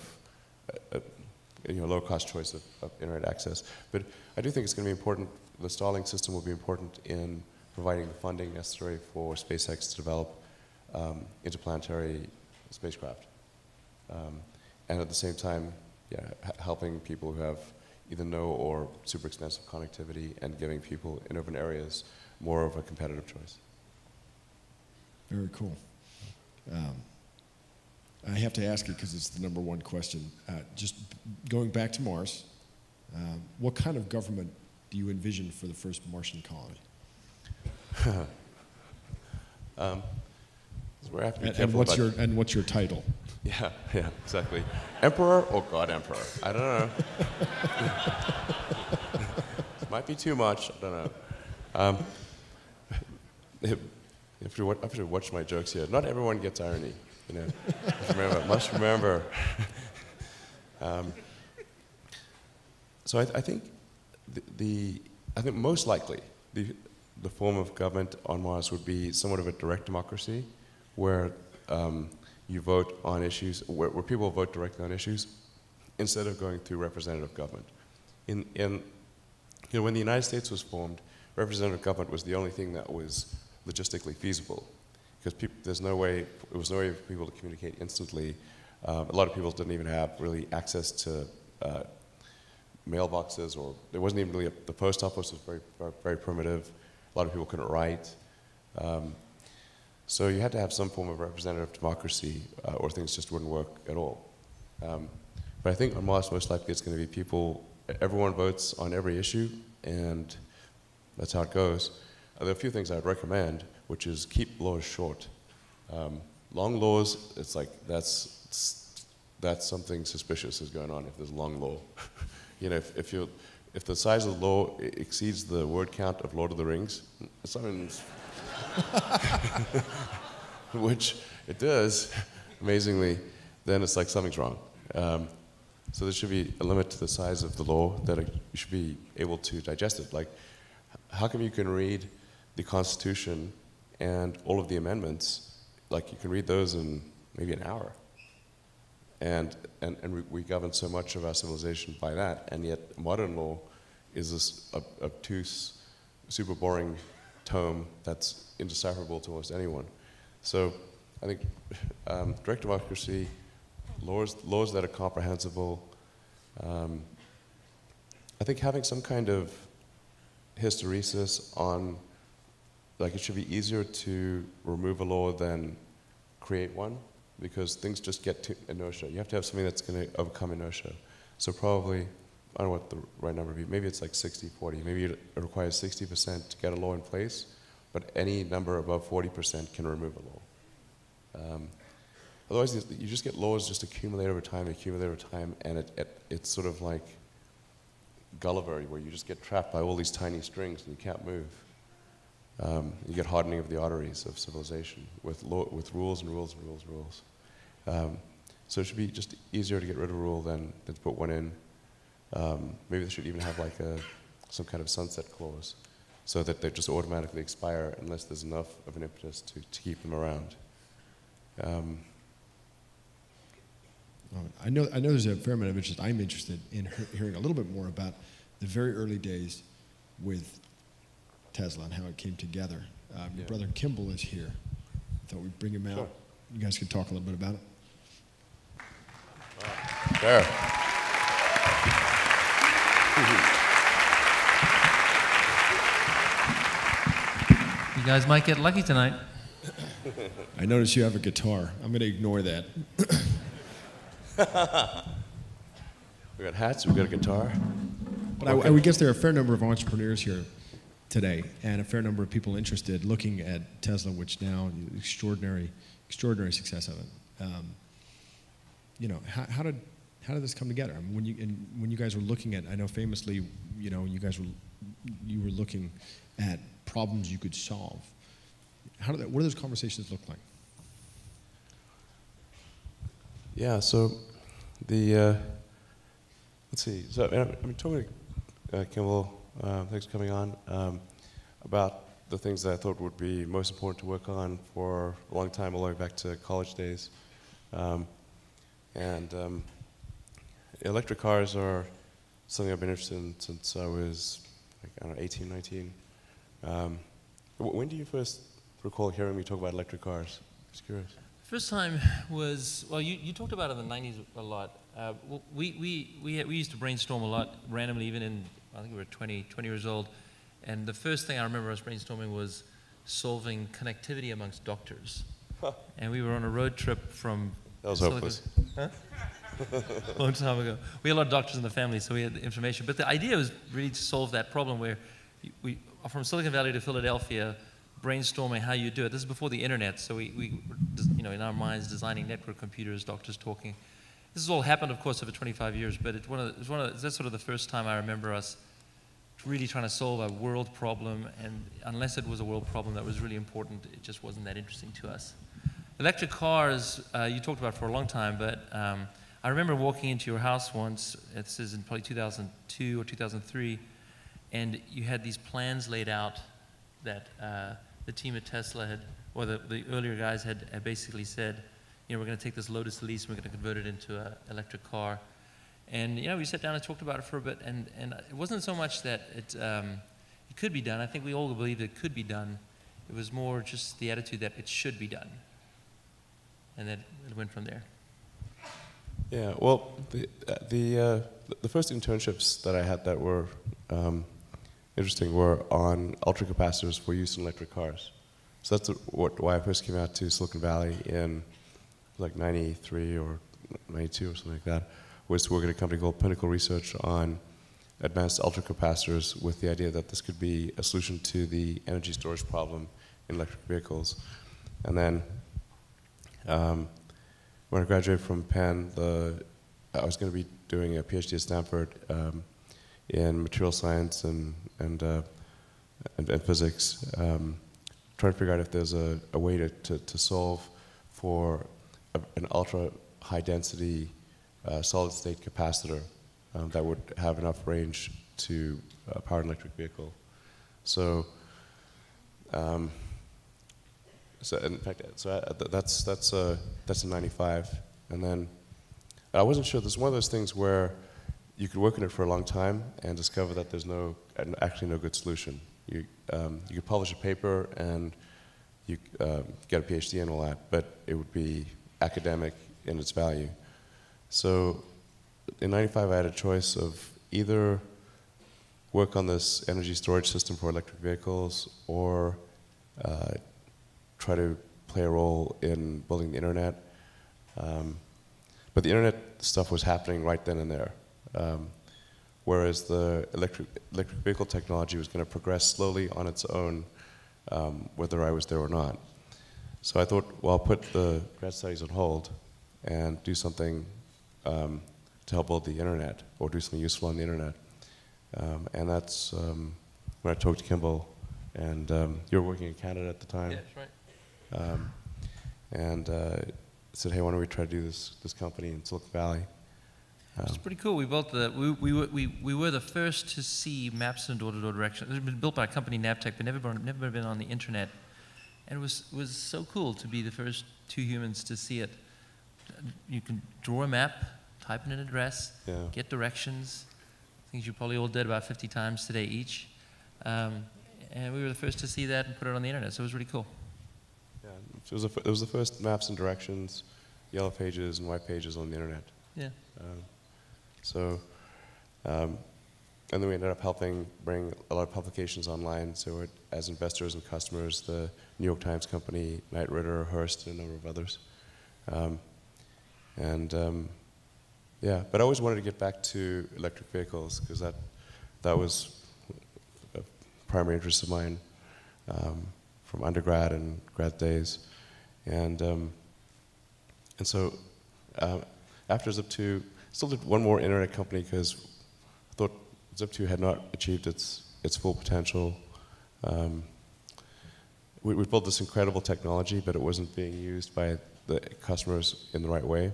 low-cost choice of internet access. But I do think it's going to be important. The Starlink system will be important in providing the funding necessary for SpaceX to develop interplanetary spacecraft. And at the same time, helping people who have either no or super expensive connectivity and giving people in urban areas more of a competitive choice. Very cool. I have to ask it because it's the #1 question. Just going back to Mars, what kind of government do you envision for the first Martian colony? So we have to be careful and what's your title? Yeah, exactly. Emperor or God Emperor? I don't know. Might be too much. I don't know. If you watch my jokes here, not everyone gets irony. Must remember. So I think I think most likely the form of government on Mars would be somewhat of a direct democracy, where you vote on issues, where people vote directly on issues, instead of going through representative government. When the United States was formed, representative government was the only thing that was logistically feasible, because there's no way, it was no way for people to communicate instantly. A lot of people didn't even have really access to mailboxes, or there wasn't even really the post office was very primitive. A lot of people couldn't write. So you had to have some form of representative democracy, or things just wouldn't work at all. But I think on Mars, most likely it's going to be everyone votes on every issue, and that's how it goes. There are a few things I'd recommend, which is keep laws short. Long laws, it's like that's something suspicious is going on if there's a long law. You know, if the size of the law exceeds the word count of Lord of the Rings, something's which it does, amazingly, then it's like something's wrong. So there should be a limit to the size of the law that you should be able to digest it. Like, how come you can read the Constitution and all of the amendments, like you can read those in maybe an hour? And we govern so much of our civilization by that, and yet modern law is this obtuse, super boring tome that's indecipherable to almost anyone. So I think direct democracy, laws that are comprehensible. I think having some kind of hysteresis on, like, it should be easier to remove a law than create one, because things just get to inertia. You have to have something that's going to overcome inertia. So probably, I don't know what the right number would be, maybe it's like 60-40. Maybe it requires 60% to get a law in place, but any number above 40% can remove a law. Otherwise, you just get laws just accumulate over time, and it's sort of like Gulliver, where you just get trapped by all these tiny strings and you can't move. You get hardening of the arteries of civilization with rules and rules and rules and rules. So it should be just easier to get rid of a rule than to put one in. Maybe they should even have like some kind of sunset clause, so that they just automatically expire unless there's enough of an impetus to keep them around. I know there's a fair amount of interest. I'm interested in hearing a little bit more about the very early days with Tesla and how it came together. Your brother Kimball is here. I thought we'd bring him out. Sure. You guys could talk a little bit about it. There. You guys might get lucky tonight. I notice you have a guitar. I'm going to ignore that. We got hats, we got a guitar. But I would guess there are a fair number of entrepreneurs here today, and a fair number of people interested looking at Tesla, which now extraordinary success of it. You know, how did this come together? I mean, when you guys were looking at, I know famously, you know, you were looking at problems you could solve. What do those conversations look like? Yeah, so let's see. So I'm talking to Kimball, thanks for coming on, about the things that I thought would be most important to work on for a long time, all the way back to college days. Electric cars are something I've been interested in since I was, like, I don't know, 18, 19. When do you first recall hearing me talk about electric cars? Just curious. First time was, well, you talked about it in the 90s a lot. We used to brainstorm a lot randomly, even in, I think we were 20 years old. And the first thing I remember us brainstorming was solving connectivity amongst doctors. Huh. And we were on a road trip from... That was hopeless. Huh? A long time ago. We had a lot of doctors in the family, so we had the information. But the idea was really to solve that problem where we, from Silicon Valley to Philadelphia, brainstorming how you do it. This is before the internet, so we you know, in our minds, designing network computers, doctors talking. This has all happened, of course, over 25 years, but that's sort of the first time I remember us really trying to solve a world problem, and unless it was a world problem that was really important, it just wasn't that interesting to us. Electric cars, you talked about for a long time, but I remember walking into your house once, it says in probably 2002 or 2003, and you had these plans laid out that the team at Tesla had, or the earlier guys had basically said, you know, we're going to take this Lotus Elise and we're going to convert it into an electric car. And, you know, we sat down and talked about it for a bit, and it wasn't so much that it could be done. I think we all believed it could be done. It was more just the attitude that it should be done. And that it went from there. Yeah, well, the first internships that I had that were interesting were on ultracapacitors for use in electric cars. So that's why I first came out to Silicon Valley in like 93 or 92 or something like that, was to work at a company called Pinnacle Research on advanced ultracapacitors with the idea that this could be a solution to the energy storage problem in electric vehicles. And then when I graduated from Penn, I was going to be doing a PhD at Stanford in material science and physics, trying to figure out if there's a way to solve for an ultra high density solid state capacitor that would have enough range to power an electric vehicle. So, in fact, that's in '95, and then I wasn't sure. This is one of those things where you could work on it for a long time and discover that there's actually no good solution. You could publish a paper and you get a PhD and all that, but it would be academic in its value. So in '95, I had a choice of either work on this energy storage system for electric vehicles or try to play a role in building the internet. But the internet stuff was happening right then and there. Whereas the electric vehicle technology was going to progress slowly on its own, whether I was there or not. So I thought, well, I'll put the grad studies on hold and do something to help build the internet, or do something useful on the internet. And that's when I talked to Kimball, and you were working in Canada at the time. Yeah, that's right. And said, hey, why don't we try to do this company in Silicon Valley? It's pretty cool. We built we were the first to see maps in door-to-door direction. It had been built by a company, Navtech, but never been on the internet. And it was so cool to be the first two humans to see it. You can draw a map, type in an address, get directions, things you probably all did about 50 times today each. And we were the first to see that and put it on the internet, so it was really cool. Yeah, it was the first maps and directions, yellow pages and white pages on the internet. Yeah. And then we ended up helping bring a lot of publications online. So as investors and customers, the New York Times Company, Knight Ridder, Hearst, and a number of others. Yeah, but I always wanted to get back to electric vehicles because that was a primary interest of mine from undergrad and grad days. And so after Zip2, still did one more internet company because I thought Zip2 had not achieved its full potential. We built this incredible technology, but it wasn't being used by the customers in the right way.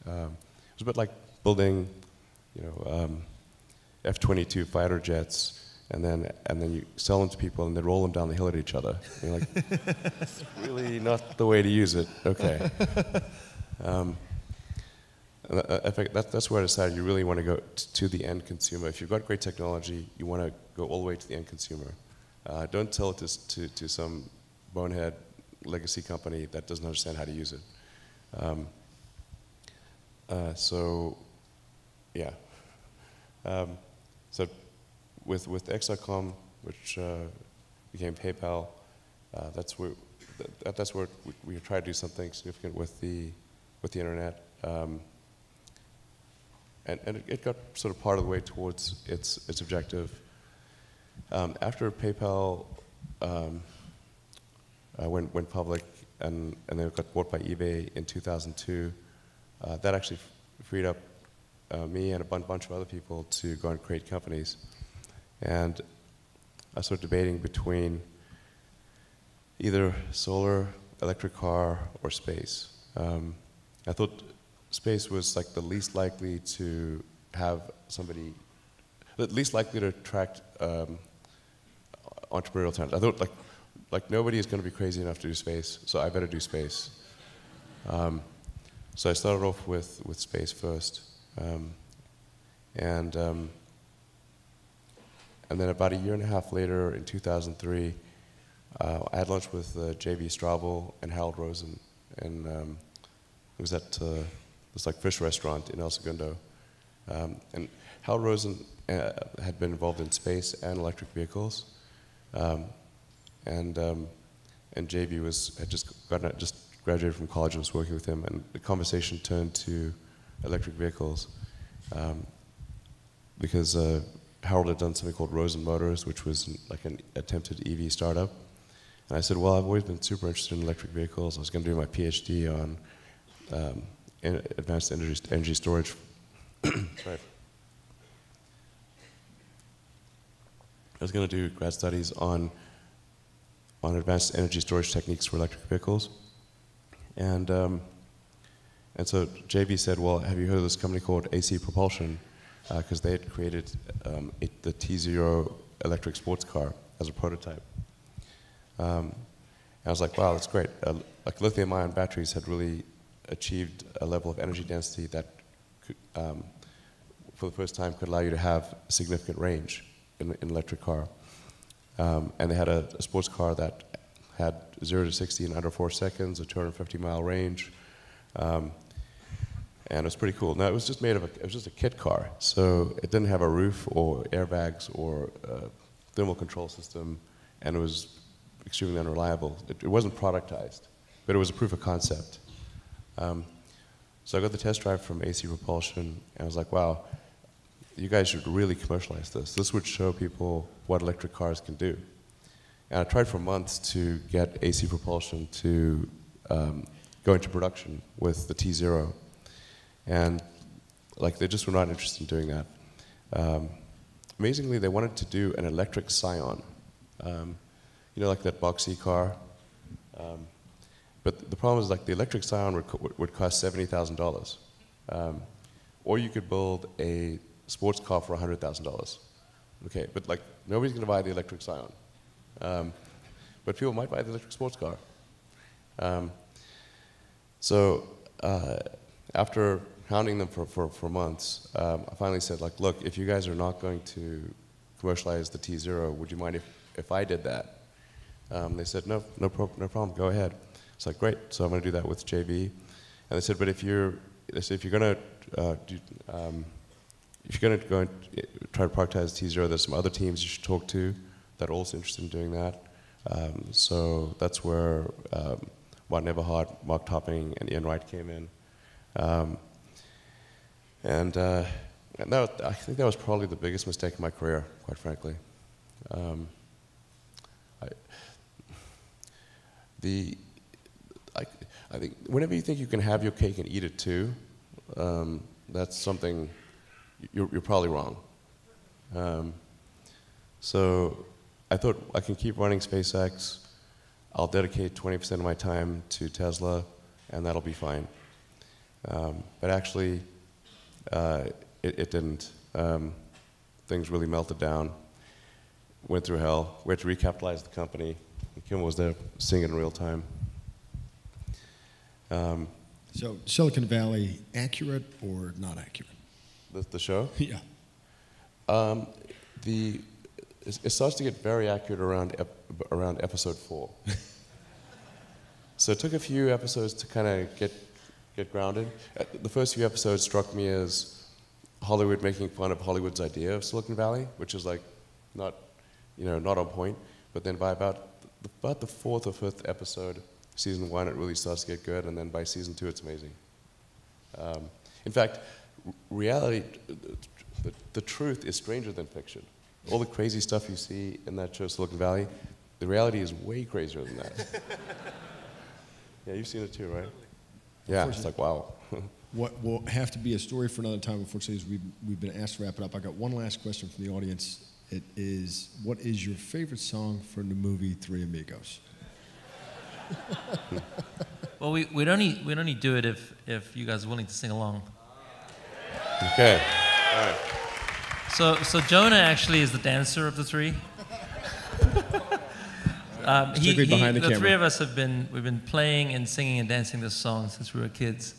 It was a bit like building, F-22 fighter jets, and then you sell them to people, and they roll them down the hill at each other. And you're like, that's really not the way to use it. Okay. In fact, that's where I decided you really want to go to the end consumer. If you've got great technology, you want to go all the way to the end consumer. Don't sell it to some bonehead legacy company that doesn't understand how to use it. So with X.com, which became PayPal, that's where we tried to do something significant with the internet. And it got sort of part of the way towards its objective. After PayPal went public and then it got bought by eBay in 2002, that actually freed up me and a bunch of other people to go and create companies. And I started debating between either solar, electric car, or space. I thought space was like the least likely to have somebody, the least likely to attract entrepreneurial talent. I thought like nobody is going to be crazy enough to do space, so I better do space. So I started off with space first, and And then about a year and a half later, in 2003, I had lunch with J.B. Straubel and Harold Rosen, and it was at this like fish restaurant in El Segundo. And Harold Rosen had been involved in space and electric vehicles, and JB had just graduated from college and was working with him, and the conversation turned to electric vehicles because Harold had done something called Rosen Motors, which was like an attempted EV startup. And I said, well, I've always been super interested in electric vehicles. I was going to do my PhD on advanced energy storage. Sorry. I was going to do grad studies on advanced energy storage techniques for electric vehicles. And so JB said, well, have you heard of this company called AC Propulsion? Because they had created the T0 electric sports car as a prototype. And I was like, wow, that's great. Like lithium-ion batteries had really achieved a level of energy density that could, for the first time could allow you to have significant range in an electric car. And they had a sports car that had 0 to 60 in under 4 seconds, a 250-mile range. And it was pretty cool. Now, it was just it was just a kit car. So it didn't have a roof or airbags or a thermal control system, and it was extremely unreliable. It wasn't productized, but it was a proof of concept. So I got the test drive from AC Propulsion, and I was like, wow, you guys should really commercialize this. This would show people what electric cars can do. And I tried for months to get AC Propulsion to go into production with the T0. And like they just were not interested in doing that. Amazingly, they wanted to do an electric Scion. You know, like that boxy car. But the problem is, like, the electric Scion would cost $70,000. Or you could build a sports car for $100,000. Okay, but like nobody's going to buy the electric Scion. But people might buy the electric sports car. So after hounding them for months, I finally said, like, look, if you guys are not going to commercialize the T0, would you mind if I did that? They said, no problem, go ahead. It's like, great, so I'm going to do that with JB. And they said, but if you're going to go and try to productize T0, there's some other teams you should talk to that are also interested in doing that. So that's where Martin Eberhard, Mark Topping, and Ian Wright came in. And I think that was probably the biggest mistake in my career, quite frankly. I think whenever you think you can have your cake and eat it too, that's something you're probably wrong. So I thought I can keep running SpaceX. I'll dedicate 20% of my time to Tesla, and that'll be fine. But actually, it didn't. Things really melted down. Went through hell. We had to recapitalize the company. Kim was there seeing it in real time. So Silicon Valley, accurate or not accurate? The show? Yeah. It starts to get very accurate around episode 4. So it took a few episodes to kind of get grounded. The first few episodes struck me as Hollywood making fun of Hollywood's idea of Silicon Valley, which is like not on point. But then by about the 4th or 5th episode, season 1, it really starts to get good, and then by season 2, it's amazing. In fact, reality, the truth is stranger than fiction. All the crazy stuff you see in that show, Silicon Valley, the reality is way crazier than that. Yeah, you've seen it too, right? Yeah, it's like, wow. What will have to be a story for another time, unfortunately, is we've been asked to wrap it up. I got one last question from the audience. It is, what is your favorite song from the movie Three Amigos? Well, we'd only do it if you guys are willing to sing along. Okay. All right. So Jonah actually is the dancer of the three. Particularly behind the camera. The three of us we've been playing and singing and dancing this song since we were kids,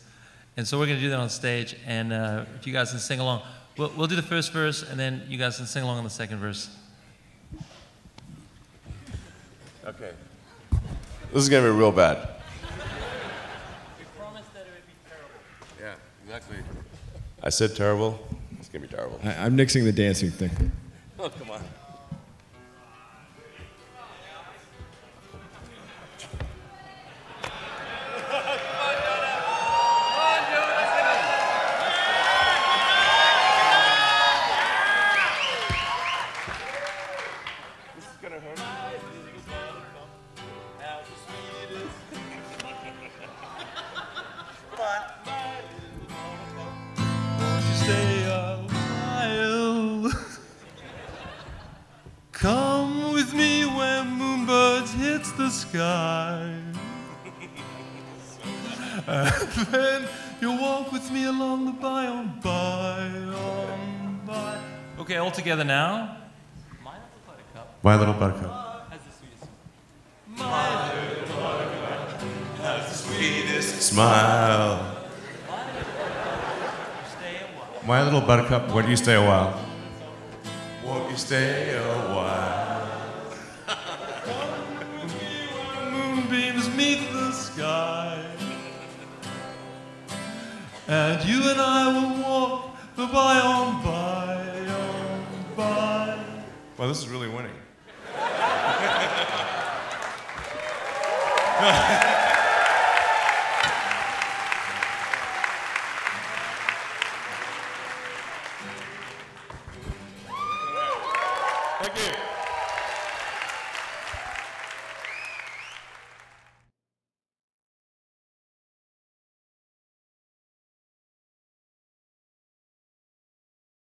and so we're going to do that on stage. And if you guys can sing along, we'll do the first verse, and then you guys can sing along on the second verse. Okay. This is gonna be real bad. We promised that it would be terrible. Yeah, exactly. I said terrible. It's gonna be terrible. I'm nixing the dancing thing. Oh, come on. This is gonna hurt. Stay a while. Come with me when moonbirds hits the sky. And then you'll walk with me along the by on by. Okay, all together now. My little buttercup. Has the sweetest Has the sweetest smile. My little buttercup, won't you stay a while? Won't you stay a while? Moonbeams meet the sky, and you and I will walk the by on by. Well, this is really winning.